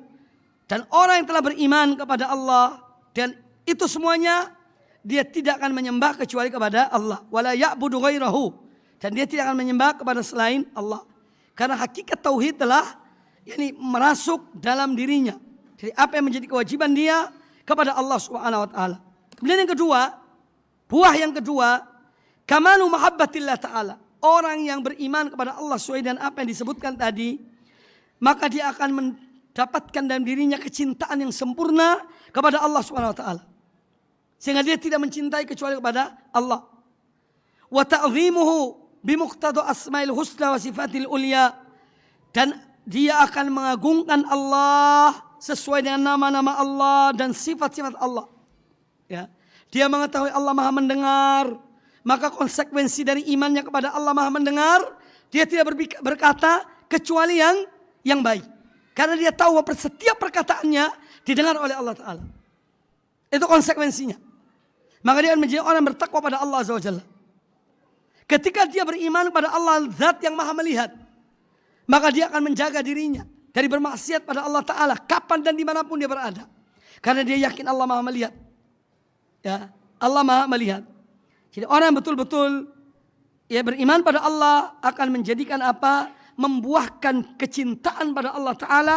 Dan orang yang telah beriman kepada Allah dan itu semuanya dia tidak akan menyembah kecuali kepada Allah. Wala ya'budu ghairahu. Dan dia tidak akan menyembah kepada selain Allah. Karena hakikat tauhid telah merasuk dalam dirinya. Jadi apa yang menjadi kewajiban dia kepada Allah Subhanahu wa taala. Kemudian yang kedua, buah yang kedua, kamalu mahabbatillah ta'ala. Orang yang beriman kepada Allah sesuai dengan apa yang disebutkan tadi, maka dia akan mendapatkan dalam dirinya kecintaan yang sempurna kepada Allah Subhanahu wa taala. Sehingga dia tidak mencintai kecuali kepada Allah. Wa ta'zimuhu bimuqtada asmail husna wa sifatil ulya. Dan dia akan mengagungkan Allah sesuai dengan nama-nama Allah dan sifat-sifat Allah. Ya. Dia mengetahui Allah Maha mendengar. Maka konsekuensi dari imannya kepada Allah Maha mendengar, dia tidak berkata kecuali yang baik. Karena dia tahu bahwa setiap perkataannya didengar oleh Allah Ta'ala. Itu konsekuensinya. Maka dia akan menjadi orang bertakwa pada Allah Azza wa Jalla. Ketika dia beriman kepada Allah Zat yang Maha melihat, maka dia akan menjaga dirinya dari bermaksiat pada Allah Ta'ala kapan dan dimanapun dia berada. Karena dia yakin Allah Maha melihat. Ya, Allah Maha melihat. Jadi orang yang betul-betul ya beriman pada Allah akan menjadikan apa? Membuahkan kecintaan pada Allah Ta'ala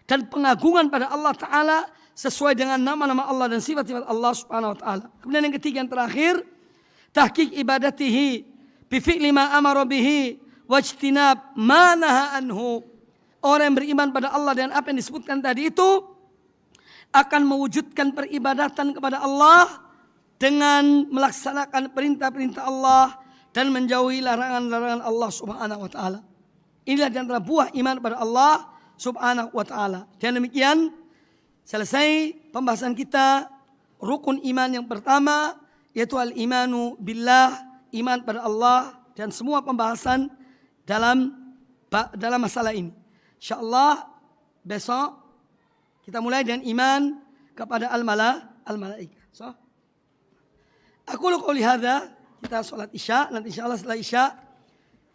dan pengagungan pada Allah Ta'ala sesuai dengan nama-nama Allah dan sifat-sifat Allah Subhanahu wa taala. Kemudian yang ketiga yang terakhir, tahqiq ibadatihi bi fi'li ma amara bihi wajtinab ma naha anhu. Orang yang beriman pada Allah dan apa yang disebutkan tadi itu akan mewujudkan peribadatan kepada Allah dengan melaksanakan perintah-perintah Allah dan menjauhi larangan-larangan Allah Subhanahu wa taala. Inilah di antara buah iman pada Allah Subhanahu wa taala. Dan demikian selesai pembahasan kita rukun iman yang pertama yaitu al-imanu billah, iman pada Allah dan semua pembahasan dalam masalah ini. Insyaallah besok kita mulai dengan iman kepada al-malaikah. So, aku qouli hadza, kita sholat Isya, nanti insyaallah setelah Isya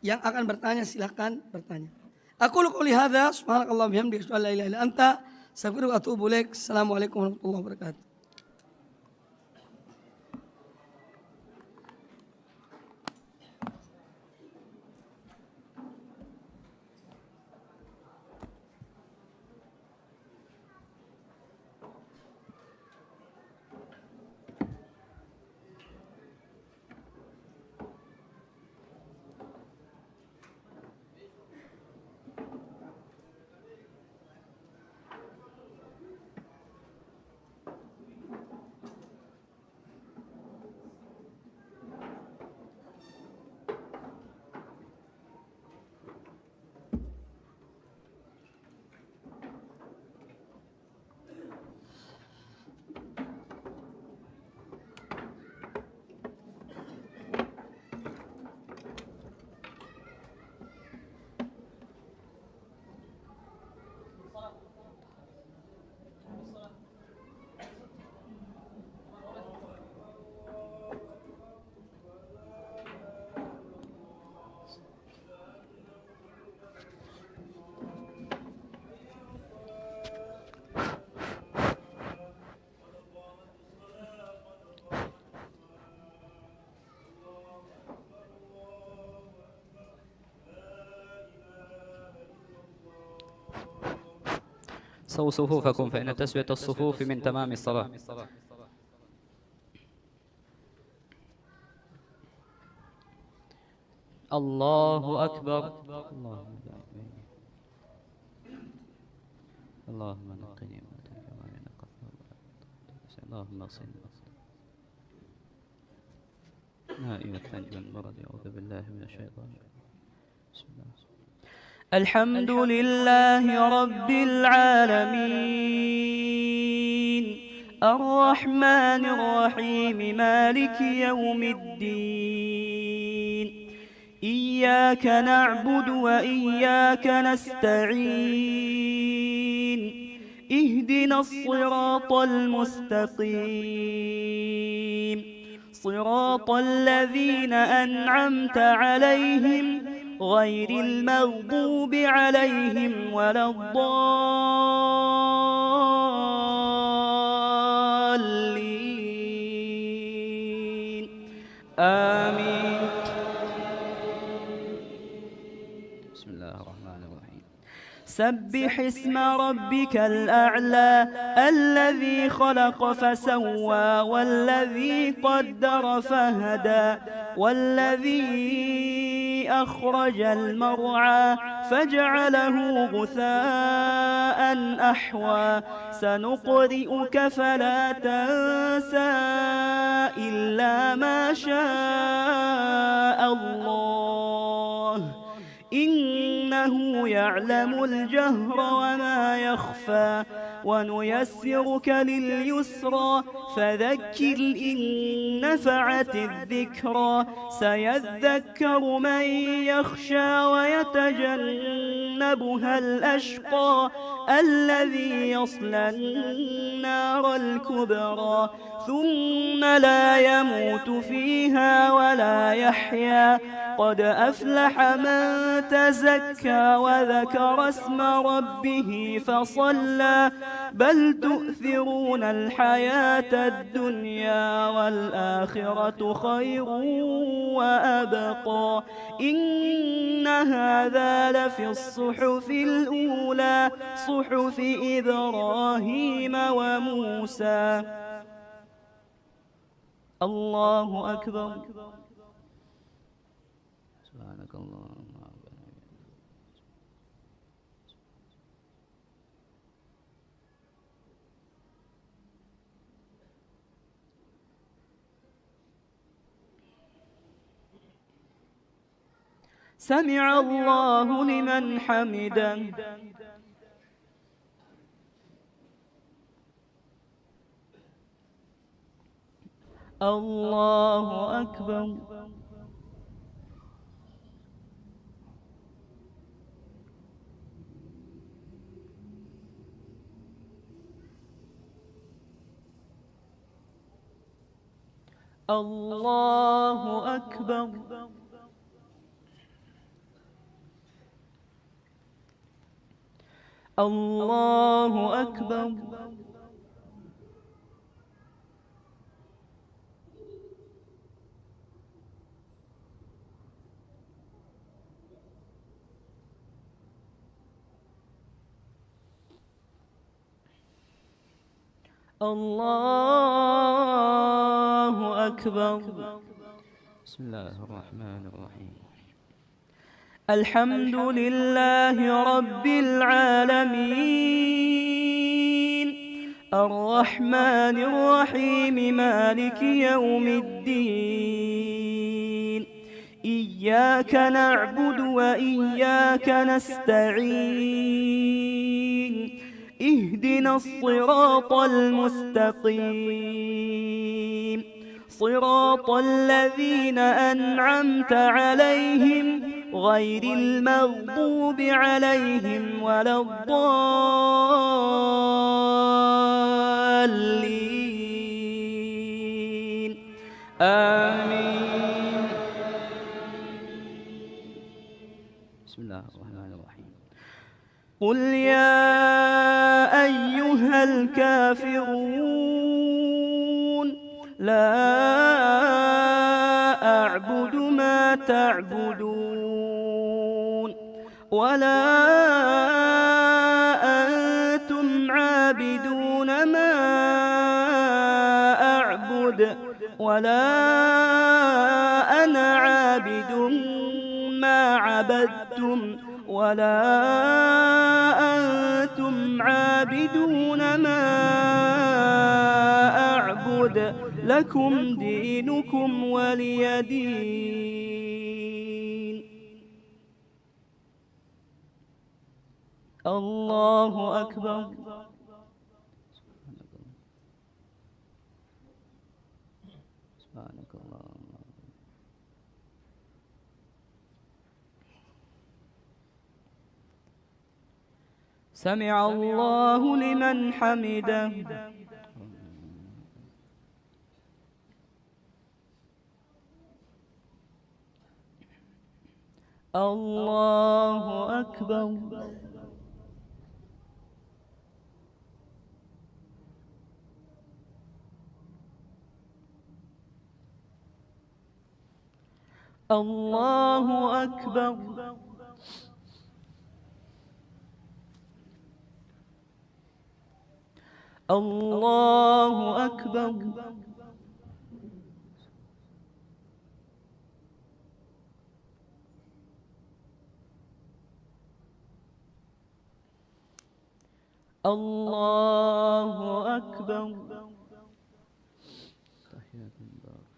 yang akan bertanya silakan bertanya. Aku qouli hadza, subhanakallah bihamdika, asyhadu an la ilaha illa anta, astaghfiruka wa atubu ilaik. Assalamualaikum warahmatullahi wabarakatuh. سووا صفوفكم فإن تسوية الصفوف من تمام الصلاة. الله أكبر. اللهم نقني كما ينقى اللهم اغسلني أيها الثلج والبرد أعوذ بالله من الشيطان. بسم الله. الحمد لله رب العالمين الرحمن الرحيم مالك يوم الدين إياك نعبد وإياك نستعين اهدنا الصراط المستقيم صراط الذين أنعمت عليهم غير المغضوب عليهم ولا الضالين آمين. بسم الله الرحمن الرحيم. سبح اسم ربك الأعلى الذي خلق فسوى والذي قدر فهدى والذي أخرج المرعى فجعله غثاء أحوى سنقرئك فلا تنسى إلا ما شاء الله إنه يعلم الجهر وما يخفى ونيسرك لليسرى فذكر إن نفعت الذكرى سيذكر من يخشى ويتجنبها الأشقى الذي يصلى النار الكبرى ثم لا يموت فيها ولا يحيا قد أفلح من تزكى وذكر اسم ربه فصلى بل تؤثرون الحياة الدنيا والآخرة خير وأبقى إن هذا لفي الصحف الأولى صحف إبراهيم وموسى. الله أكبر. سبحانك اللهم سمع الله لمن حمده. الله أكبر. الله أكبر. الله أكبر. الله أكبر. بسم الله الرحمن الرحيم. الحمد لله رب العالمين الرحمن الرحيم مالك يوم الدين إياك نعبد وإياك نستعين اهدنا الصراط المستقيم صراط الذين أنعمت عليهم غير المغضوب عليهم ولا الضالين آمين. بسم الله الرحمن الرحيم. قل يا أيها الكافرون لا أعبد ما تعبدون ولا أنتم عابدون ما أعبد ولا أنا عابد ما عبدتم ولا أنتم عابدون ما أعبد لكم دينكم ولي دين. الله أكبر. سبحانك اللهم. سمع الله لمن حمده. الله أكبر. الله أكبر. الله أكبر. الله أكبر. تحيات بارك.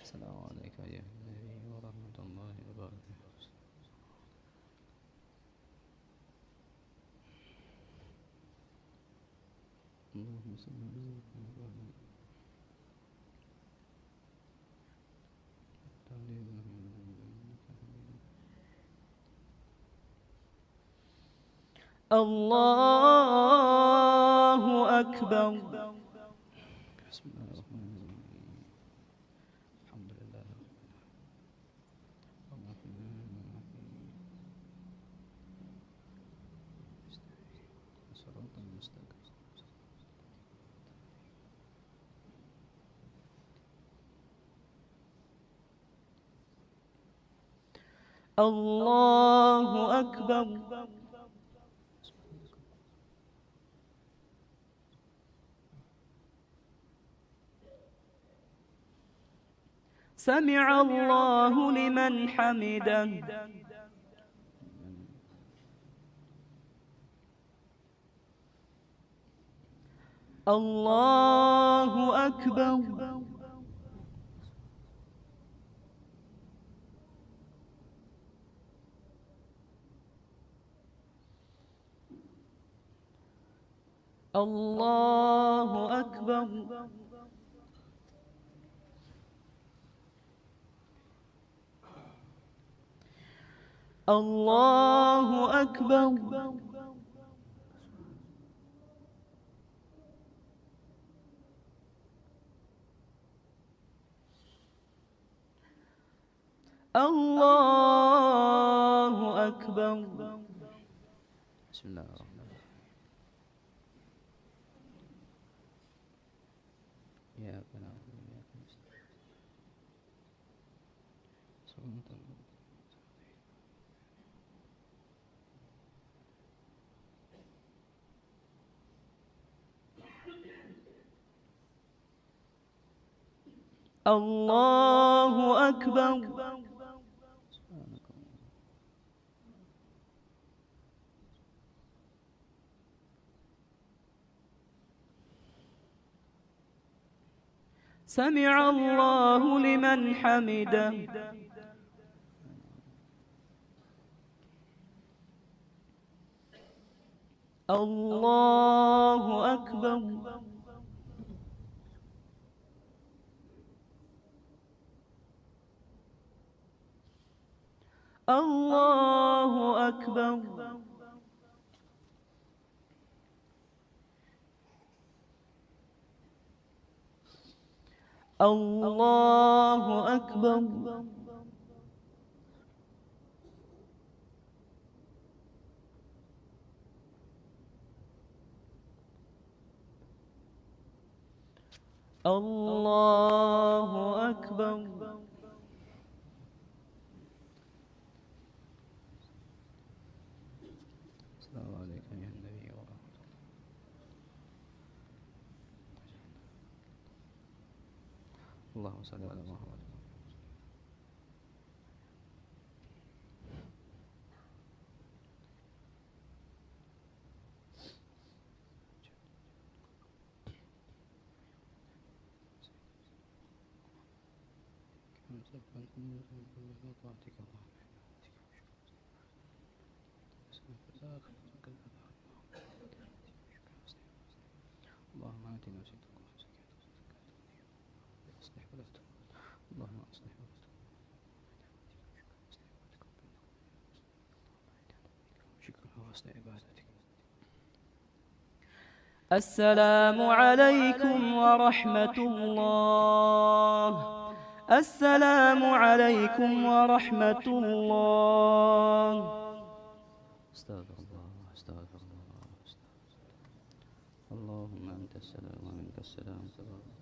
السلام عليك يا النبي ورحمة الله وبركاته. اللهم صل وسلم الله أكبر. بسم الله الرحمن الرحيم. الحمد لله الرحمن الرحيم. صراط المستقيم. الله أكبر. سمع الله لمن حمده. الله أكبر. الله أكبر. الله أكبر. الله أكبر. بسم الله الرحمن الرحيم. إياك نعبد وإياك نستعين. صراط الله. الله أكبر. سبحانك اللهم. سمع الله لمن حمده. الله أكبر. الله أكبر. الله أكبر. الله أكبر. السلام عليك يا النبي ورحمة الله. اللهم صل على محمد. اللهم آتنا صدقا أصلح ولا اللهم أصلح ولا شكرا وحسن عبادتك. السلام عليكم ورحمة الله. السلام عليكم ورحمة الله. استغفر الله استغفر الله استغفر الله. اللهم أنت السلام ومنك السلام تبارك.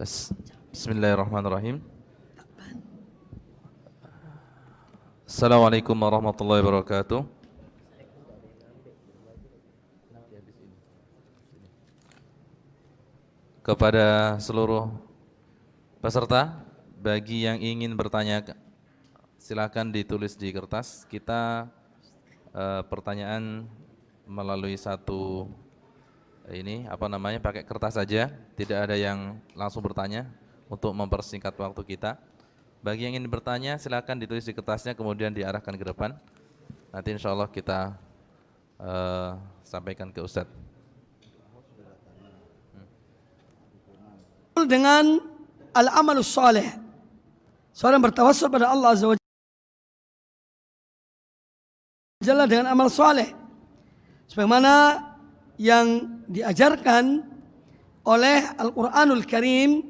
Bismillahirrahmanirrahim. Assalamualaikum warahmatullahi wabarakatuh. Kepada seluruh peserta, bagi yang ingin bertanya, silakan ditulis di kertas. Kita pertanyaan melalui satu pakai kertas saja, tidak ada yang langsung bertanya untuk mempersingkat waktu kita. Bagi yang ingin bertanya, silakan ditulis di kertasnya, kemudian diarahkan ke depan. Nanti insya Allah kita sampaikan ke Ustadz. Dengan al-amalus saleh, seorang bertawassul pada Allah Azza wa Jalla dengan amal saleh, sebagaimana yang diajarkan oleh Al-Quranul Karim.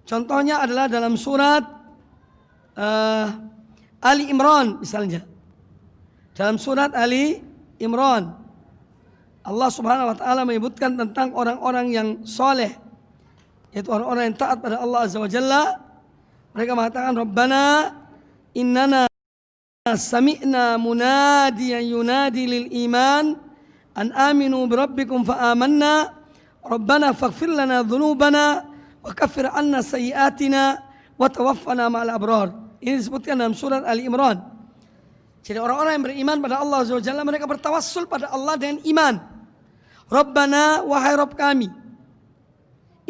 Contohnya adalah dalam surat Ali Imran misalnya. Dalam surat Ali Imran, Allah Subhanahu wa taala menyebutkan tentang orang-orang yang saleh, yaitu orang-orang yang taat pada Allah Azza wa Jalla. Mereka mengatakan, Rabbana innana sami'na munadiyan yunadi lil iman an aminu bi rabbikum fa amanna Rabbana faghfir lana dhunubana wa kaffir anna sayyiatina wa tawaffana ma'al abrar. Ini disebutkan dalam surat Ali Imran. Jadi orang-orang yang beriman pada Allah Azza wa Jalla, mereka bertawassul pada Allah dengan iman. Rabbana, wahai Rabb kami,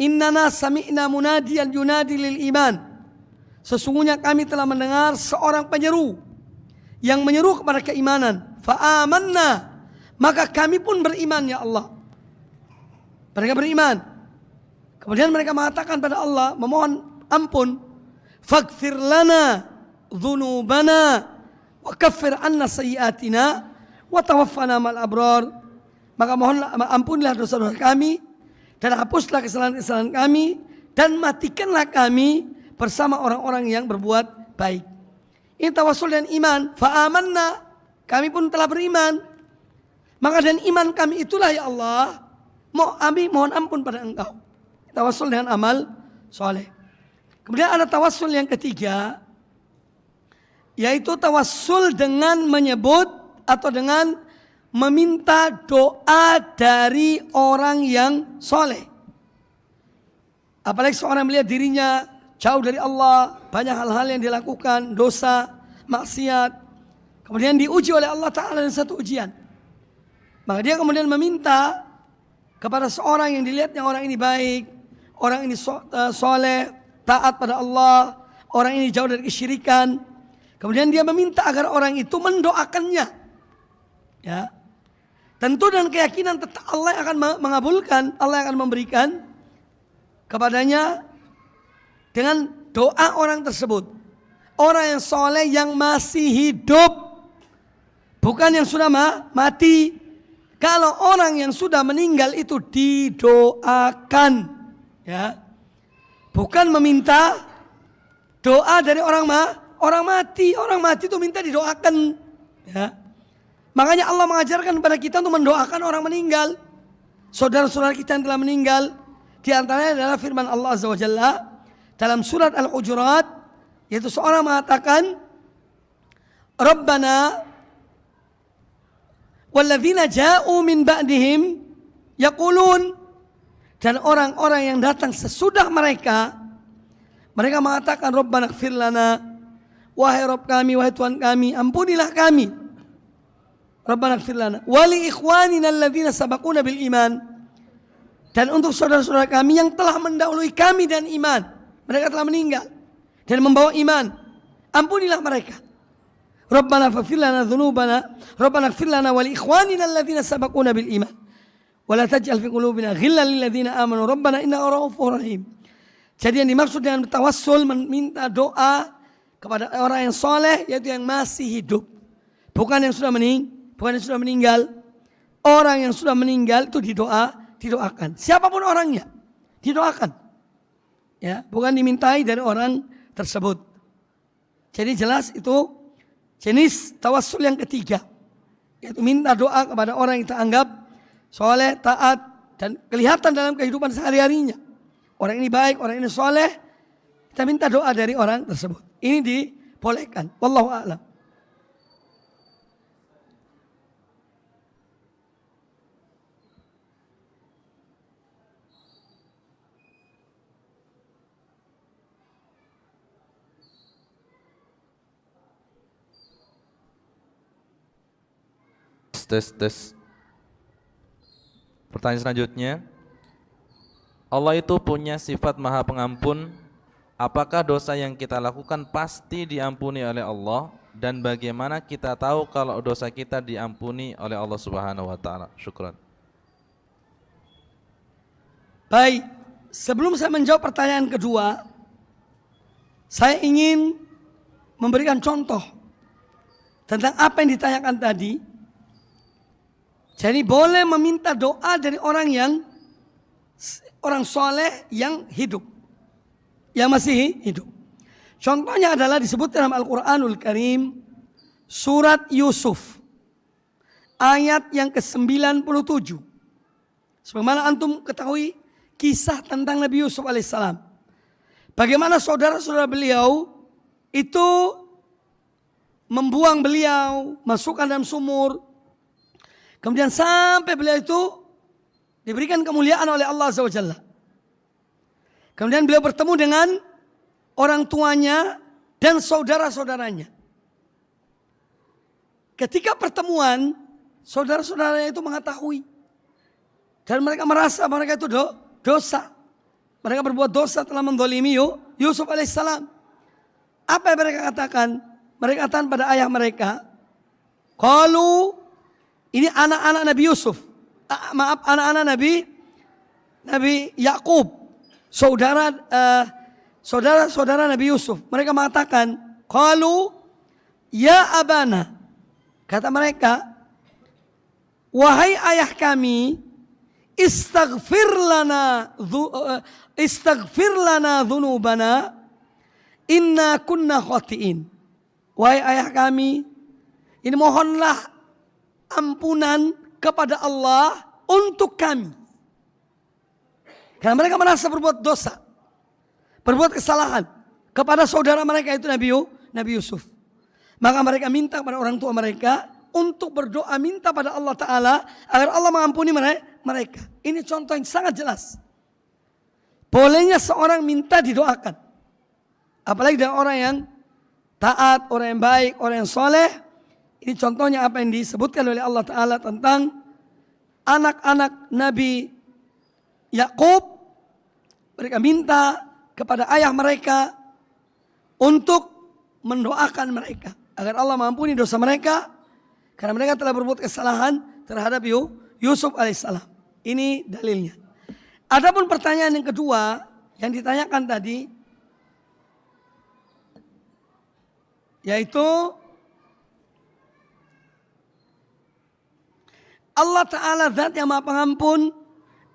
innana sami'na munadiyan yunadi lil iman. Sesungguhnya kami telah mendengar seorang penyeru yang menyeru kepada keimanan. Fa amanna, maka kami pun beriman ya Allah. Mereka beriman. Kemudian mereka mengatakan pada Allah, memohon ampun. Faghfir lana dhunubana wa kaffir anna sayyiatina wa tawaffana ma'al abrar. Maka mohonlah ampunilah dosa-dosa kami dan hapuslah kesalahan-kesalahan kami dan matikanlah kami bersama orang-orang yang berbuat baik. Ini tawassul dan iman. Fa amanna, kami pun telah beriman. Maka dan iman kami itulah ya Allah, kami mohon ampun pada Engkau. Tawassul dengan amal soleh. Kemudian ada tawassul yang ketiga, yaitu tawassul dengan menyebut atau dengan meminta doa dari orang yang soleh. Apalagi seorang melihat dirinya jauh dari Allah, banyak hal-hal yang dilakukan, dosa, maksiat, kemudian diuji oleh Allah Ta'ala dengan satu ujian. Maka dia kemudian meminta kepada seorang yang dilihatnya orang ini baik, orang ini soleh, taat pada Allah, orang ini jauh dari kesyirikan. Kemudian dia meminta agar orang itu mendoakannya. Ya, tentu dengan keyakinan tetap Allah akan mengabulkan, Allah akan memberikan kepadanya dengan doa orang tersebut. Orang yang soleh yang masih hidup, bukan yang sudah mati. Kalau orang yang sudah meninggal itu didoakan, ya, bukan meminta doa dari orang mati. Orang mati itu minta didoakan, ya. Makanya Allah mengajarkan kepada kita untuk mendoakan orang meninggal, saudara-saudara kita yang telah meninggal. Di antaranya adalah firman Allah Azza wa Jalla dalam surat Al-Hujurat, yaitu seorang mengatakan, Rabbana walladzina ja'u min ba'dihim yaqulun, dan orang-orang yang datang sesudah mereka mengatakan, Rabbana ighfir lana, wahai Rabb kami, wahai Tuhan kami, ampunilah kami. Rabbana ighfir lana wa li ikhwanina alladzina sabaquna bil iman, dan untuk saudara-saudara kami yang telah mendahului kami dan iman. Mereka telah meninggal dan membawa iman, ampunilah mereka. Rabbana faghfir lana dzunubana, Rabbana ighfir lana wa li ikhwanina alladzina sabaquna bil iman wa la taj'al fi qulubina ghillan lil ladzina amanu Rabbana innaka ra'ufur rahim. Jadi yang dimaksud dengan tawassul, meminta doa kepada orang yang soleh, yaitu yang masih hidup, bukan yang sudah meninggal. Orang yang sudah meninggal itu didoakan. Siapapun orangnya didoakan. Ya, bukan dimintai dari orang tersebut. Jadi jelas itu jenis tawassul yang ketiga, yaitu minta doa kepada orang yang kita anggap soleh, taat, dan kelihatan dalam kehidupan sehari-harinya. orang ini baik, orang ini soleh, kita minta doa dari orang tersebut. Ini dibolehkan. Wallahu a'lam. Tes. Pertanyaan selanjutnya, Allah itu punya sifat Maha Pengampun. Apakah dosa yang kita lakukan pasti diampuni oleh Allah? Dan bagaimana kita tahu kalau dosa kita diampuni oleh Allah Subhanahu wa taala? Syukran. Baik, sebelum saya menjawab pertanyaan kedua, saya ingin memberikan contoh tentang apa yang ditanyakan tadi. Jadi boleh meminta doa dari orang soleh yang hidup, yang masih hidup. Contohnya adalah disebut dalam Al-Quranul Karim, surat Yusuf, ayat yang ke-97. Sebagaimana antum ketahui kisah tentang Nabi Yusuf alaihissalam. Bagaimana saudara-saudara beliau itu membuang beliau, masukkan dalam sumur. Kemudian sampai beliau itu diberikan kemuliaan oleh Allah Azza wa Jalla. Kemudian beliau bertemu dengan orang tuanya dan saudara-saudaranya. Ketika pertemuan, saudara-saudaranya itu mengetahui. Dan mereka merasa mereka itu dosa. Mereka berbuat dosa telah mendolimi Yusuf alaihissalam. Apa yang mereka katakan? Mereka katakan pada ayah mereka, qalu, ini anak-anak Nabi Yusuf, anak-anak Nabi Yakub, saudara-saudara Nabi Yusuf. Mereka mengatakan, qalu ya abana, kata mereka, wahai ayah kami, istaghfir lana dhunubana, inna kunna khati'in. Wahai ayah kami, ini mohonlah ampunan kepada Allah untuk kami. Karena mereka merasa berbuat dosa, berbuat kesalahan kepada saudara mereka itu Nabi Yusuf. Maka mereka minta kepada orang tua mereka untuk berdoa, minta pada Allah Ta'ala agar Allah mengampuni mereka. Ini contoh yang sangat jelas. Bolehnya seorang minta didoakan. Apalagi dari orang yang taat, orang yang baik, orang yang soleh. Ini contohnya apa yang disebutkan oleh Allah Ta'ala tentang anak-anak Nabi Yakub. Mereka minta kepada ayah mereka untuk mendoakan mereka agar Allah mengampuni dosa mereka, karena mereka telah berbuat kesalahan terhadap Yusuf alaihissalam. Ini dalilnya. Adapun pertanyaan yang kedua yang ditanyakan tadi, yaitu Allah Ta'ala zat yang maha pengampun,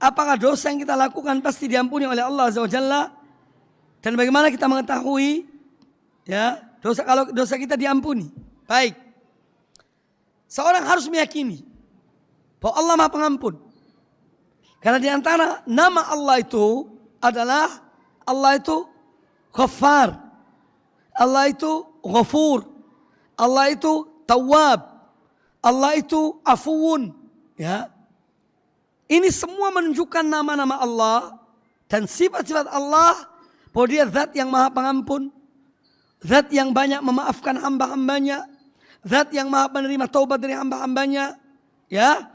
apakah dosa yang kita lakukan pasti diampuni oleh Allah Azza wa Jalla? Dan bagaimana kita mengetahui kalau dosa kita diampuni? Baik, seorang harus meyakini bahwa Allah maha pengampun. Karena di antara nama Allah itu adalah Allah itu Ghaffar, Allah itu Ghafur, Allah itu Tawwab, Allah itu Afuun. Ya, ini semua menunjukkan nama-nama Allah dan sifat-sifat Allah, bahwa dia zat yang maha pengampun, zat yang banyak memaafkan hamba-hambanya, zat yang maha menerima taubat dari hamba-hambanya. Ya,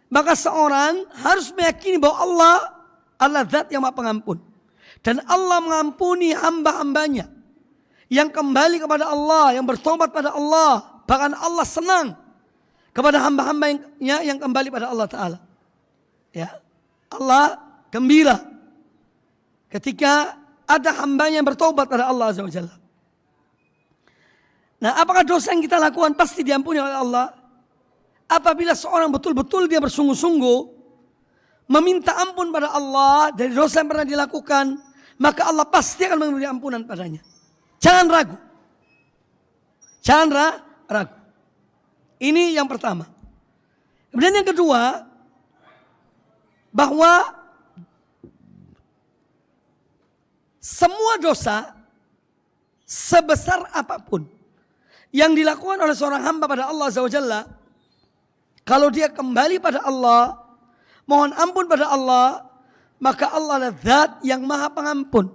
maka seorang harus meyakini bahwa Allah adalah zat yang maha pengampun, dan Allah mengampuni hamba-hambanya yang kembali kepada Allah, yang bertobat pada Allah. Bahkan Allah senang kepada hamba-hambanya yang kembali pada Allah Ta'ala. Ya, Allah gembira ketika ada hambanya yang bertobat pada Allah Azza wa Jalla. Nah, apakah dosa yang kita lakukan pasti diampuni oleh Allah? Apabila seorang betul-betul dia bersungguh-sungguh meminta ampun pada Allah dari dosa yang pernah dilakukan, maka Allah pasti akan memberi ampunan padanya. Jangan ragu. Jangan ragu. Ini yang pertama. Kemudian yang kedua, bahwa semua dosa sebesar apapun yang dilakukan oleh seorang hamba pada Allah Azza wa Jalla, kalau dia kembali pada Allah, mohon ampun pada Allah, maka Allah adalah zat yang maha pengampun.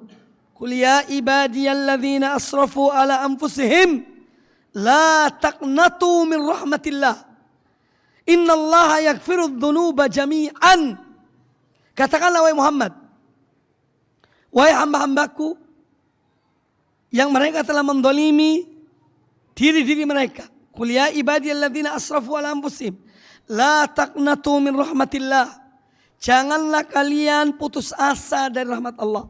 Qul ya ibadiyalladzina asrafu ala anfusihim la taqnatu min rahmatillah innallaha yaghfirudz dzunuba jami'an. Katakanlah wahai Muhammad, wahai hamba-hambaku yang mereka telah mendolimi diri-diri mereka. Qul ya ibadiyalladzina asrafu ala anfusihim la taqnatu min rahmatillah. Janganlah kalian putus asa dari rahmat Allah.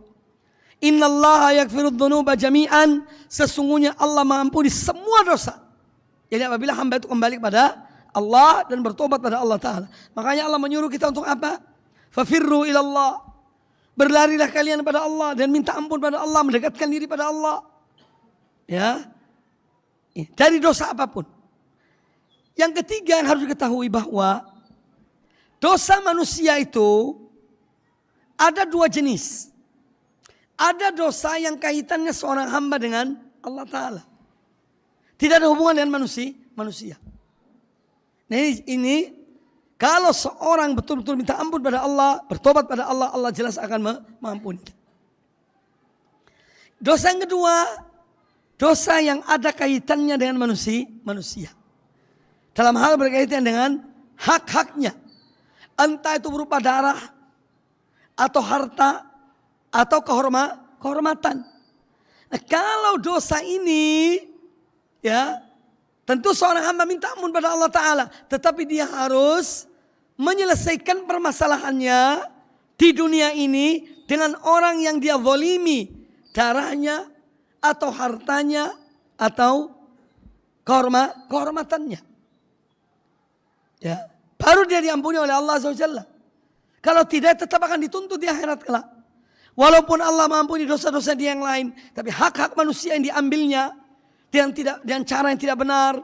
Innallaha yaghfirudz dzunuba jami'an. Sesungguhnya Allah mengampuni semua dosa. Jadi apabila hamba itu kembali kepada Allah dan bertobat pada Allah Ta'ala. Makanya Allah menyuruh kita untuk apa? Fafirru ilallah. Berlarilah kalian pada Allah dan minta ampun pada Allah, mendekatkan diri pada Allah. Ya, dari dosa apapun. Yang ketiga yang harus diketahui bahwa dosa manusia itu ada dua jenis. Ada dosa yang kaitannya seorang hamba dengan Allah Ta'ala. Tidak ada hubungan dengan manusia. Nah ini kalau seorang betul-betul minta ampun pada Allah, bertobat pada Allah, Allah jelas akan mengampuni. Dosa yang kedua, dosa yang ada kaitannya dengan manusia. Dalam hal berkaitan dengan hak-haknya. Entah itu berupa darah, atau harta, atau kehormatan. Nah, kalau dosa ini, ya, tentu seorang hamba minta ampun pada Allah Ta'ala. Tetapi dia harus menyelesaikan permasalahannya di dunia ini dengan orang yang dia zalimi darahnya, atau hartanya, atau kehormatannya. Ya, baru dia diampuni oleh Allah Azza wa Jalla. Kalau tidak, tetap akan dituntut di akhirat kelak. Walaupun Allah mengampuni dosa-dosa dia yang lain, tapi hak-hak manusia yang diambilnya dengan cara yang tidak benar,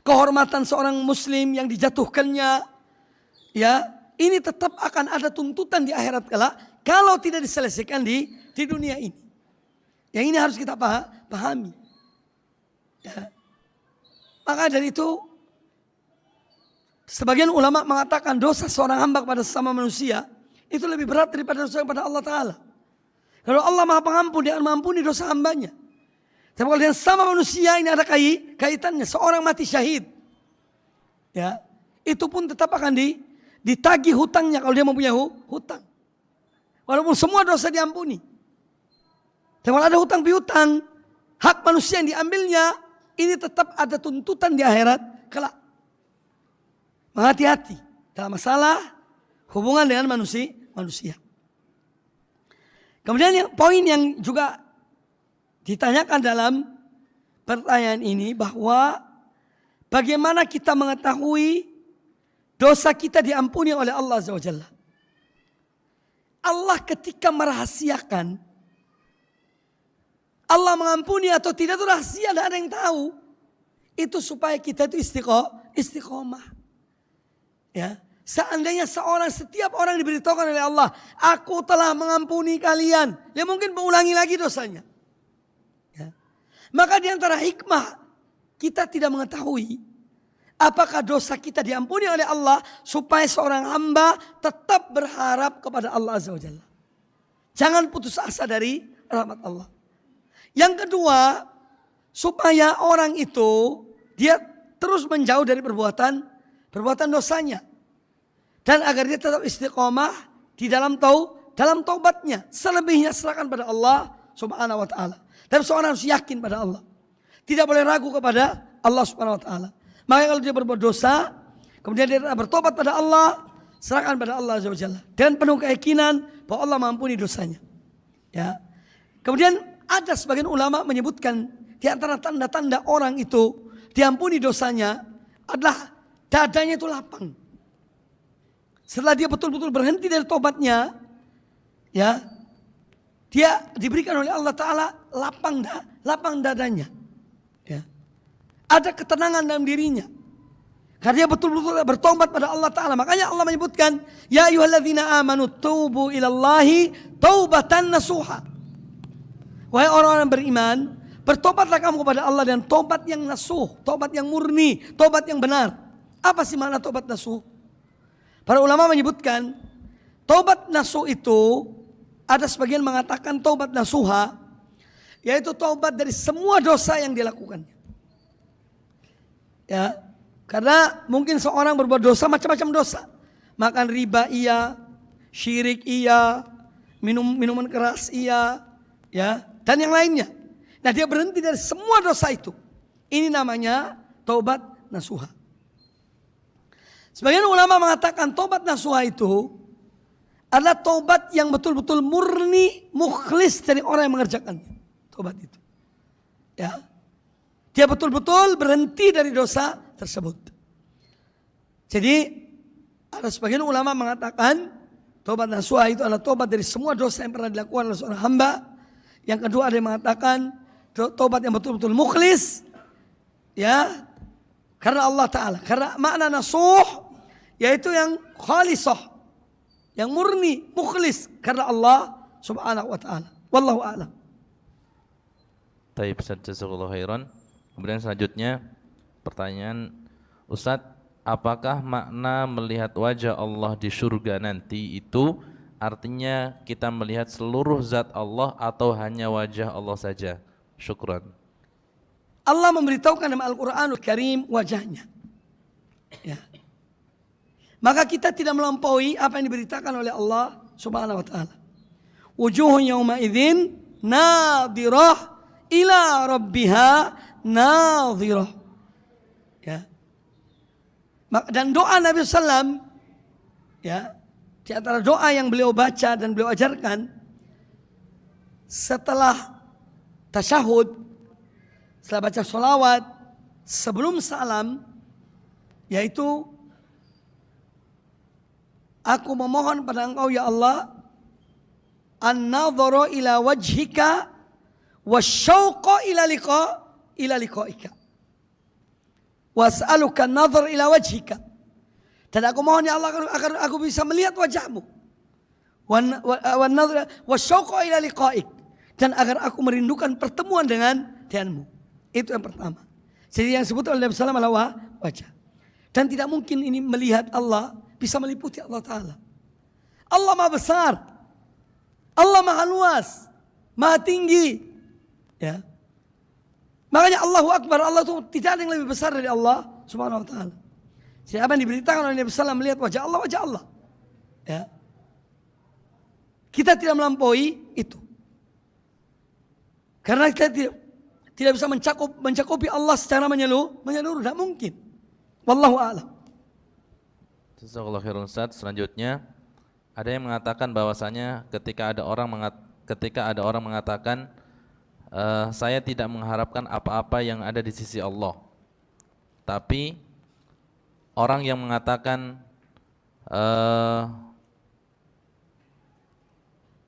kehormatan seorang muslim yang dijatuhkannya, ya, ini tetap akan ada tuntutan di akhirat kelak kalau tidak diselesaikan di dunia ini. Yang ini harus kita pahami. Ya. Maka dari itu, sebagian ulama mengatakan dosa seorang hamba kepada sesama manusia itu lebih berat daripada dosa kepada Allah Ta'ala. Kalau Allah Maha Pengampun, dia akan mengampuni dosa hambanya. Tapi kalau dengan sama manusia ini ada kaitannya. Seorang mati syahid, ya, itu pun tetap akan ditagih hutangnya kalau dia mempunyai hutang. Walaupun semua dosa diampuni. Tapi kalau ada hutang piutang, hak manusia yang diambilnya, ini tetap ada tuntutan di akhirat kelak. Hati-hati dalam masalah hubungan dengan manusia. Kemudian poin yang juga ditanyakan dalam pertanyaan ini, bahwa bagaimana kita mengetahui dosa kita diampuni oleh Allah Azza wa Jalla. Allah ketika merahasiakan Allah mengampuni atau tidak itu rahasia, tidak ada yang tahu. Itu supaya kita itu istiqomah. Ya, seandainya setiap orang diberitahukan oleh Allah, aku telah mengampuni kalian, dia mungkin mengulangi lagi dosanya. Ya. Maka di antara hikmah kita tidak mengetahui apakah dosa kita diampuni oleh Allah, supaya seorang hamba tetap berharap kepada Allah Azza wa Jalla. Jangan putus asa dari rahmat Allah. Yang kedua, supaya orang itu dia terus menjauh dari perbuatan dosanya, dan agar dia tetap istiqomah di dalam taubatnya. Selebihnya serahkan pada Allah Subhanahu wa Ta'ala. Dan seorang harus yakin pada Allah, tidak boleh ragu kepada Allah Subhanahu wa Ta'ala. Maka kalau dia berbuat dosa, kemudian dia bertobat pada Allah, serahkan pada Allah Azza wa Jalla dan penuh keyakinan bahwa Allah mengampuni dosanya. Ya. Kemudian ada sebagian ulama menyebutkan di antara tanda-tanda orang itu diampuni dosanya adalah dadanya itu lapang. Setelah dia betul-betul berhenti dari tobatnya, ya, dia diberikan oleh Allah Ta'ala lapang dadanya. Ya. Ada ketenangan dalam dirinya. Karena dia betul-betul bertobat pada Allah Ta'ala. Makanya Allah menyebutkan, ya ayyuhalladzina amanu tubu ilallahi taubatan nasuha. Wahai orang-orang beriman, bertobatlah kamu kepada Allah dan tobat yang nasuh, tobat yang murni, tobat yang benar. Apa sih makna tobat nasuh? Para ulama menyebutkan tobat nasuh itu, ada sebagian mengatakan tobat nasuha, yaitu tobat dari semua dosa yang dilakukannya. Ya, karena mungkin seorang berbuat dosa, macam-macam dosa. Makan riba iya, syirik iya, minuman keras iya, ya, dan yang lainnya. Nah, dia berhenti dari semua dosa itu. Ini namanya tobat nasuha. Sebagian ulama mengatakan tobat nasuha itu adalah tobat yang betul-betul murni, mukhlis dari orang yang mengerjakannya. Tobat itu. Ya. Dia betul-betul berhenti dari dosa tersebut. Jadi ada sebagian ulama mengatakan tobat nasuha itu adalah tobat dari semua dosa yang pernah dilakukan oleh seorang hamba. Yang kedua ada yang mengatakan tobat yang betul-betul mukhlis, ya, karena Allah Ta'ala. Karena makna nasuh yaitu yang khalisah, yang murni, mukhlis karena Allah Subhanahu wa Ta'ala. Wallahu a'lam. Taib, jazakallahu khairan. Kemudian selanjutnya pertanyaan, Ustadz, apakah makna melihat wajah Allah di surga nanti itu artinya kita melihat seluruh zat Allah atau hanya wajah Allah saja? Syukran. Allah memberitahukan dalam Al-Quranul Karim wajahnya. Ya. Maka kita tidak melampaui apa yang diberitakan oleh Allah Subhanahu wa Ta'ala. Wujuhun yawma idzin nadhirah ila rabbiha nadhirah. Ya. Dan doa Nabi SAW, ya, di antara doa yang beliau baca dan beliau ajarkan setelah tasyahud, setelah baca sholawat, sebelum salam, yaitu aku memohon pada Engkau ya Allah an-nadhara ila wajhika wasyauqa ila liqa'ika was'aluka an-nadhar ila wajhika. Dan aku mohon ya Allah agar aku bisa melihat wajahmu wan-nadhar wasyauqa ila liqa'ik, dan agar aku merindukan pertemuan denganmu. Itu yang pertama. Jadi yang disebut oleh Nabi sallallahu alaihi wasallam adalah wajah. Dan tidak mungkin ini melihat Allah bisa meliputi Allah Ta'ala. Allah maha besar, Allah maha luas, maha tinggi, ya. Makanya Allahu Akbar, Allah itu tidak ada yang lebih besar dari Allah Subhanahu wa Ta'ala. Siapa yang diberitakan oleh Nabi SAW melihat wajah Allah, ya. Kita tidak melampaui itu, karena kita tidak bisa mencakupi Allah secara menyeluruh, tidak mungkin. Wallahu a'lam. Jazakallahu khairan Ustaz. Selanjutnya ada yang mengatakan bahwasanya ketika ada orang mengatakan saya tidak mengharapkan apa-apa yang ada di sisi Allah, tapi orang yang mengatakan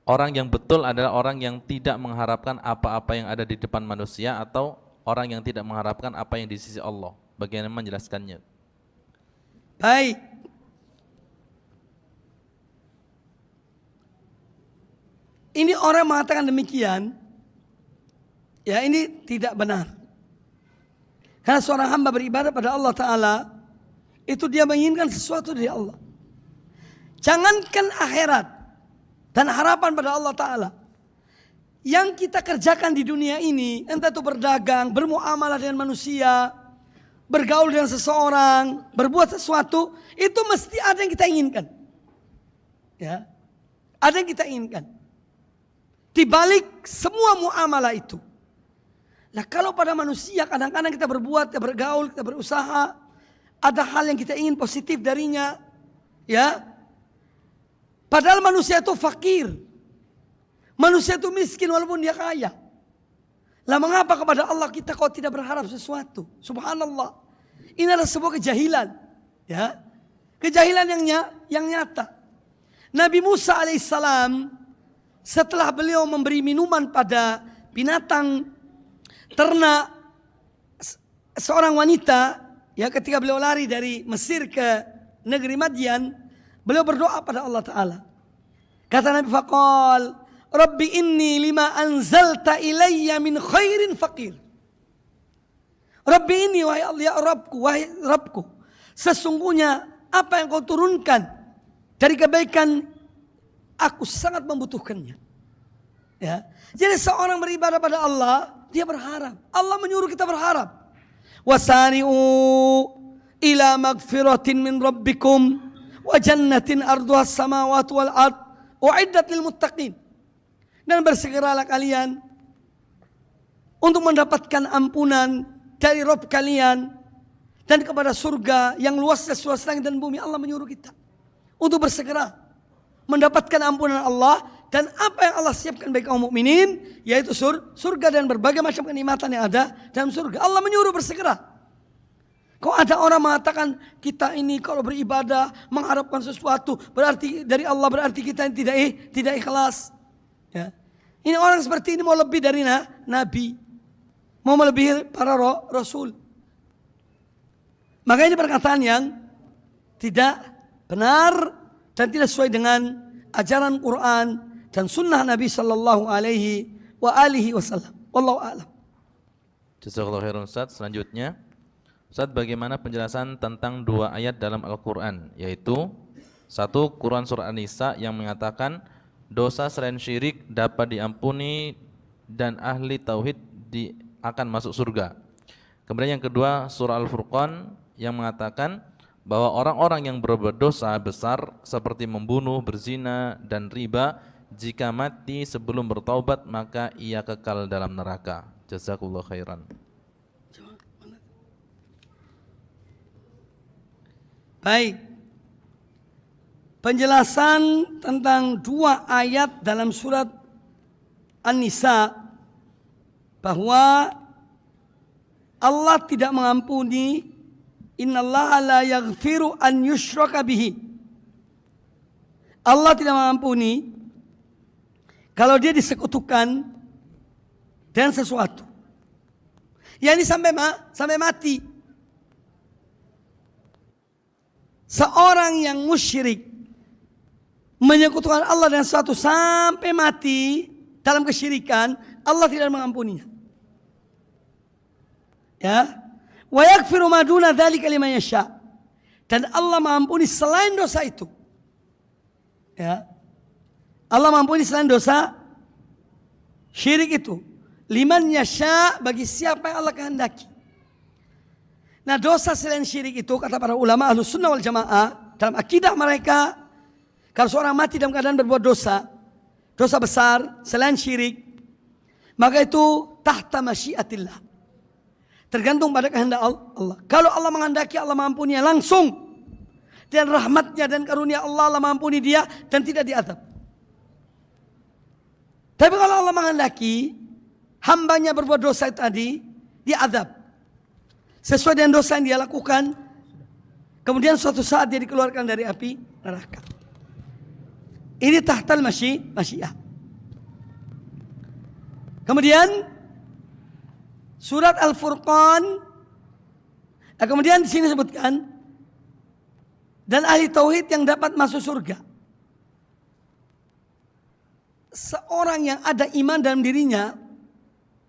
orang yang betul adalah orang yang tidak mengharapkan apa-apa yang ada di depan manusia, atau orang yang tidak mengharapkan apa yang di sisi Allah. Bagaimana menjelaskannya? Baik. Ini orang mengatakan demikian, ya, ini tidak benar. Karena seorang hamba beribadah pada Allah Ta'ala, itu dia menginginkan sesuatu dari Allah. Jangankan akhirat dan harapan pada Allah Ta'ala, yang kita kerjakan di dunia ini, entah itu berdagang, bermuamalah dengan manusia, bergaul dengan seseorang, berbuat sesuatu, itu mesti ada yang kita inginkan. Ya, ada yang kita inginkan di balik semua muamalah itu. Nah, kalau pada manusia kadang-kadang kita berbuat, kita bergaul, kita berusaha, ada hal yang kita ingin positif darinya, ya. Padahal manusia itu fakir, manusia itu miskin walaupun dia kaya. Lah mengapa kepada Allah kita kok tidak berharap sesuatu? Subhanallah. Ini adalah sebuah kejahilan, ya. Kejahilan yang nyata. Nabi Musa alaihissalam, setelah beliau memberi minuman pada binatang ternak seorang wanita, ya, ketika beliau lari dari Mesir ke negeri Madian, beliau berdoa pada Allah Ta'ala. Kata Nabi, faqal Rabbi inni lima anzalta ilayya min khairin faqir. Rabbi inni, wahai Allah, ya Rabbku, wahai Rabbku, sesungguhnya apa yang kau turunkan dari kebaikan, aku sangat membutuhkannya. Ya. Jadi seorang beribadah pada Allah, dia berharap. Allah menyuruh kita berharap. Wasari'u ila magfiratin min rabbikum wa jannatin arduha as-samawati wal ard u'iddat lil muttaqin. Dan bersegeralah kalian untuk mendapatkan ampunan dari Rabb kalian dan kepada surga yang luasnya seluas langit dan bumi. Allah menyuruh kita untuk bersegera mendapatkan ampunan Allah dan apa yang Allah siapkan bagi kaum mukminin, yaitu surga dan berbagai macam kenikmatan yang ada dalam surga. Allah menyuruh bersegera. Kok ada orang mengatakan kita ini kalau beribadah mengharapkan sesuatu berarti dari Allah, berarti kita tidak ikhlas. Ya. Ini orang seperti ini mau lebih dari nabi, mau melebihi para rasul. Maka ini perkataan yang tidak benar dan tidak sesuai dengan ajaran Quran dan sunnah Nabi Sallallahu Alaihi Wasallam. Wallahu a'lam. Jazakallahu khairan Ustaz. Selanjutnya, Ustaz, bagaimana penjelasan tentang dua ayat dalam Al-Quran, yaitu satu, Quran surah An-Nisa yang mengatakan dosa selain syirik dapat diampuni dan ahli tauhid akan masuk surga. Kemudian yang kedua, surah Al-Furqan yang mengatakan bahwa orang-orang yang berbuat dosa besar seperti membunuh, berzina, dan riba, jika mati sebelum bertaubat maka ia kekal dalam neraka. Jazakallahu khairan. Baik. Penjelasan tentang dua ayat dalam surat An-Nisa bahwa Allah tidak mengampuni, innallaha la yaghfiru an yushraka bihi. Allah tidak mengampuni kalau dia disekutukan dengan sesuatu. Ya, ini sampai mati. Seorang yang musyrik menyekutukan Allah dengan sesuatu sampai mati dalam kesyirikan, Allah tidak mengampuninya. Ya. Wa yaghfiru ma duna dzalika liman yasha. Dan Allah mengampuni selain dosa itu. Ya. Allah mengampuni selain dosa syirik itu. Liman yasha, bagi siapa yang Allah kehendaki. Nah, dosa selain syirik itu, kata para ulama Ahlus Sunnah wal Jamaah, dalam akidah mereka, kalau seorang mati dalam keadaan berbuat dosa besar selain syirik, maka itu tahta masyiatillah, tergantung pada kehendak Allah. Kalau Allah menghendaki, Allah mengampuninya langsung, dan rahmatnya dan karunia Allah mengampuni dia dan tidak diazab. Tapi kalau Allah menghendaki hambanya berbuat dosa tadi, diazab sesuai dengan dosa yang dia lakukan, kemudian suatu saat dia dikeluarkan dari api neraka. Ini tahtal masyiah. Kemudian surat Al-Furqan, kemudian di sini sebutkan dan ahli tauhid yang dapat masuk surga. Seorang yang ada iman dalam dirinya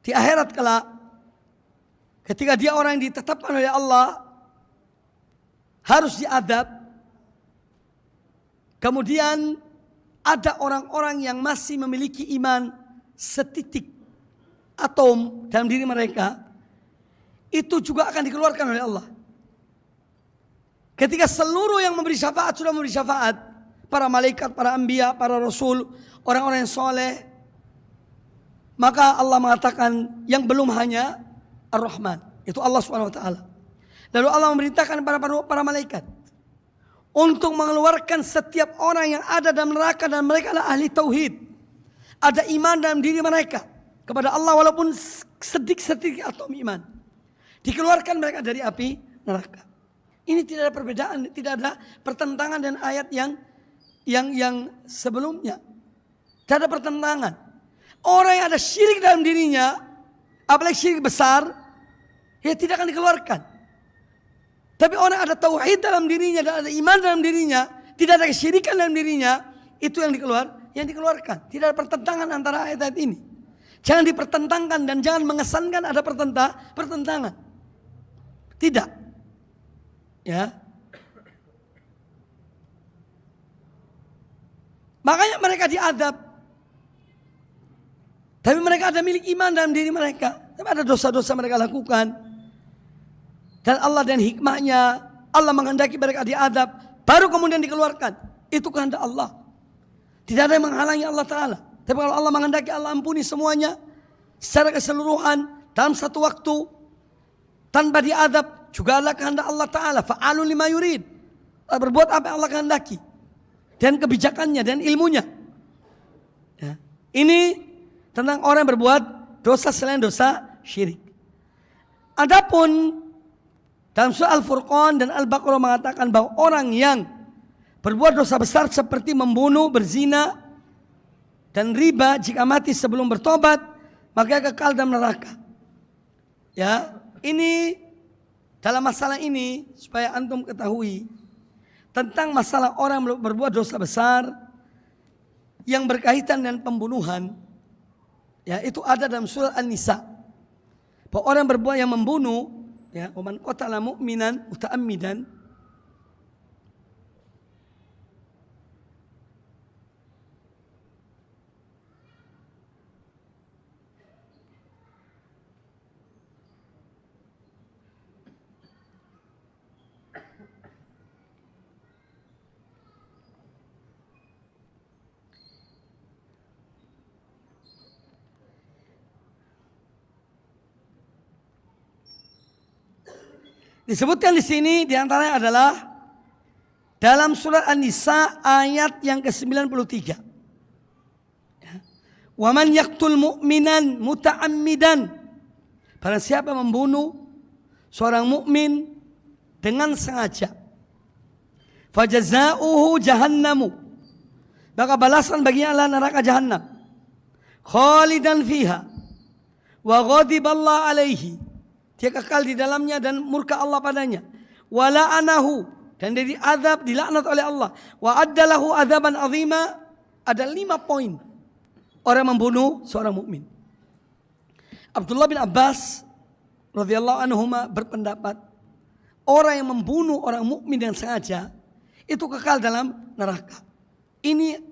di akhirat kelak, ketika dia orang yang ditetapkan oleh Allah harus diadab, kemudian ada orang-orang yang masih memiliki iman setitik atom dalam diri mereka, itu juga akan dikeluarkan oleh Allah. Ketika seluruh yang memberi syafaat sudah memberi syafaat, para malaikat, para anbiya, para rasul, orang-orang yang soleh, maka Allah mengatakan yang belum hanya Ar-Rahman, itu Allah SWT. Lalu Allah memerintahkan para malaikat untuk mengeluarkan setiap orang yang ada dalam neraka dan mereka adalah ahli tauhid, ada iman dalam diri mereka kepada Allah walaupun sedikit atau iman, dikeluarkan mereka dari api neraka. Ini tidak ada perbedaan, tidak ada pertentangan dengan ayat yang sebelumnya. Tidak ada pertentangan. Orang yang ada syirik dalam dirinya, apalagi syirik besar, ya tidak akan dikeluarkan. Tapi orang ada tauhid dalam dirinya dan ada iman dalam dirinya, tidak ada kesyirikan dalam dirinya, itu yang yang dikeluarkan. Tidak ada pertentangan antara ayat-ayat ini. Jangan dipertentangkan dan jangan mengesankan ada pertentangan. Tidak. Ya. Makanya mereka diadab. Tapi mereka ada milik iman dalam diri mereka. Tapi ada dosa-dosa mereka lakukan. Dan Allah dan hikmahnya, Allah menghendaki mereka diadab, baru kemudian dikeluarkan. Itu kehendak Allah. Tidak ada yang menghalangi Allah Ta'ala. Tapi kalau Allah menghendaki, Allah ampuni semuanya secara keseluruhan dalam satu waktu tanpa diadab, juga adalah kehendak Allah Ta'ala. Fa'alun lima yurid. Berbuat apa yang Allah kehendaki. Dan kebijakannya dan ilmunya. Ya. Ini tentang orang yang berbuat dosa selain dosa syirik. Adapun dalam surah Al-Furqan dan Al-Baqarah mengatakan bahwa orang yang berbuat dosa besar seperti membunuh, berzina, dan riba jika mati sebelum bertobat, maka kekal dalam neraka. Ya, ini dalam masalah ini supaya antum ketahui tentang masalah orang berbuat dosa besar yang berkaitan dengan pembunuhan. Ya, itu ada dalam surah An-Nisa. Bahwa orang berbuat yang membunuh, ya, man qatala mu'minan muta'ammidan, disebutkan di sini diantaranya adalah dalam surat An-Nisa ayat yang ke-93. Wa man yaqtul mu'minan muta'ammidan. Barang siapa membunuh seorang mukmin dengan sengaja. Fajazauhu jahannamu. Maka balasan baginya adalah neraka jahannam. Khalidan fiha. Wa ghadiballahu alaihi. Dia kekal di dalamnya dan murka Allah padanya. Wala anahu, dan dia diazab, dilaknat oleh Allah. Wa addalahu azaban azima. Ada 5 poin orang membunuh seorang mukmin. Abdullah bin Abbas radhiyallahu anhuma berpendapat orang yang membunuh orang mukmin dengan sengaja itu kekal dalam neraka. Ini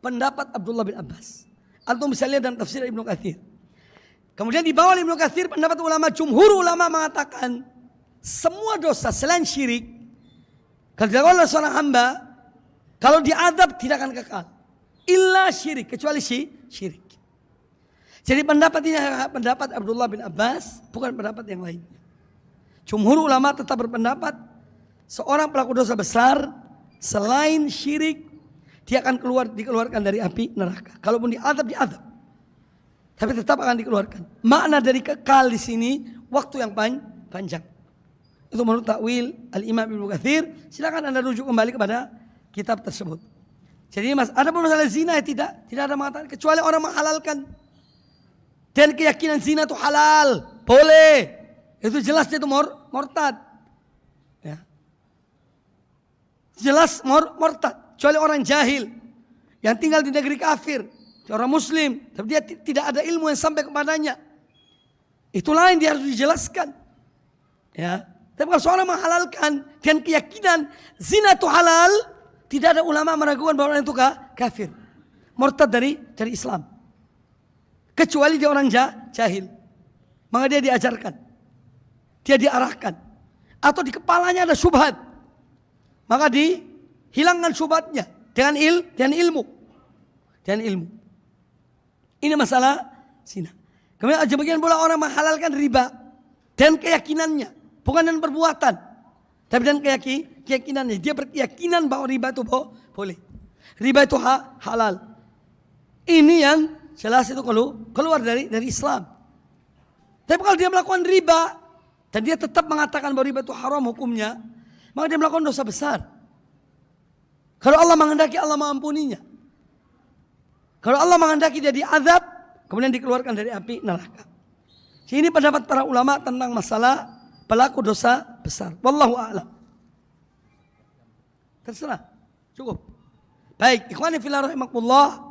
pendapat Abdullah bin Abbas. Antum bisa lihat dalam tafsir Ibnu Katsir. Kemudian di bawah Ibnu Katsir pendapat ulama, jumhur ulama mengatakan semua dosa selain syirik kalau dilakukan oleh seorang hamba, kalau diadab tidak akan kekal. Illa syirik, kecuali syirik. Jadi pendapat ini pendapat Abdullah bin Abbas, bukan pendapat yang lain. Jumhur ulama tetap berpendapat seorang pelaku dosa besar selain syirik dia akan dikeluarkan dari api neraka. Kalaupun diadab. Tapi tetap akan dikeluarkan. Makna dari kekal di sini waktu yang panjang. Itu menurut takwil Al-Imam Ibnu Katsir. Silakan Anda rujuk kembali kepada kitab tersebut. Jadi ada pun masalah zina tidak ada mengatakan kecuali orang menghalalkan. Dan keyakinan zina itu halal, boleh. Itu jelas itu murtad. Ya. Jelas murtad. Kecuali orang jahil yang tinggal di negeri kafir. Orang muslim, tapi dia tidak ada ilmu yang sampai kepadanya. Itu lain, dia harus dijelaskan. Ya. Tapi kalau seorang menghalalkan dengan keyakinan zina itu halal, tidak ada ulama meragukan bahwa orang itu kafir, murtad dari Islam. Kecuali dia orang jahil. Maka dia diajarkan, dia diarahkan, atau di kepalanya ada syubhat. Maka dihilangkan syubhatnya dengan ilmu. Ini masalah zina. Kemudian sebagian pula orang menghalalkan riba dan keyakinannya, bukan dengan perbuatan, tapi dengan keyakinannya. Dia berkeyakinan bahwa riba itu boleh. Riba itu halal. Ini yang jelas itu keluar dari Islam. Tapi kalau dia melakukan riba dan dia tetap mengatakan bahwa riba itu haram hukumnya, maka dia melakukan dosa besar. Kalau Allah menghendaki, Allah mengampuninya. Kalau Allah menghendaki dia diazab, kemudian dikeluarkan dari api neraka. Ini pendapat para ulama tentang masalah pelaku dosa besar. Wallahu a'lam. Terserah. Cukup. Baik, ikhwani fillah rahimakumullah.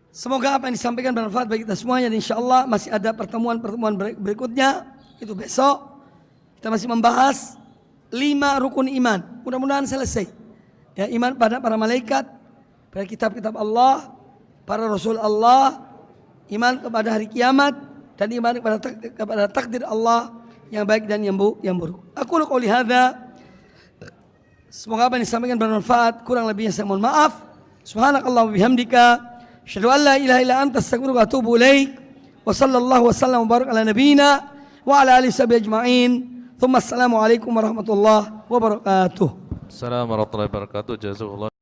Semoga apa yang disampaikan bermanfaat bagi kita semuanya. Dan insya Allah masih ada pertemuan-pertemuan berikutnya. Itu besok kita masih membahas 5 rukun iman. Mudah-mudahan selesai. Ya, iman pada para malaikat, pada kitab-kitab Allah, para rasul Allah, iman kepada hari kiamat, dan iman kepada takdir Allah yang baik dan yang buruk. Aku qouli hadza. Semoga apa yang disampaikan bermanfaat. Kurang lebihnya saya mohon maaf. Subhanakallah wa bihamdika, asyhadu an la ilaha illa anta, astaghfiruka wa atubu ilaik. Wa sallallahu wasallam wa baraka ala nabiyyina wa ala alihi washabihi ajma'in. Thumma assalamu alaikum warahmatullahi wabarakatuh. Assalamualaikum warahmatullahi wabarakatuh. Jazakallah.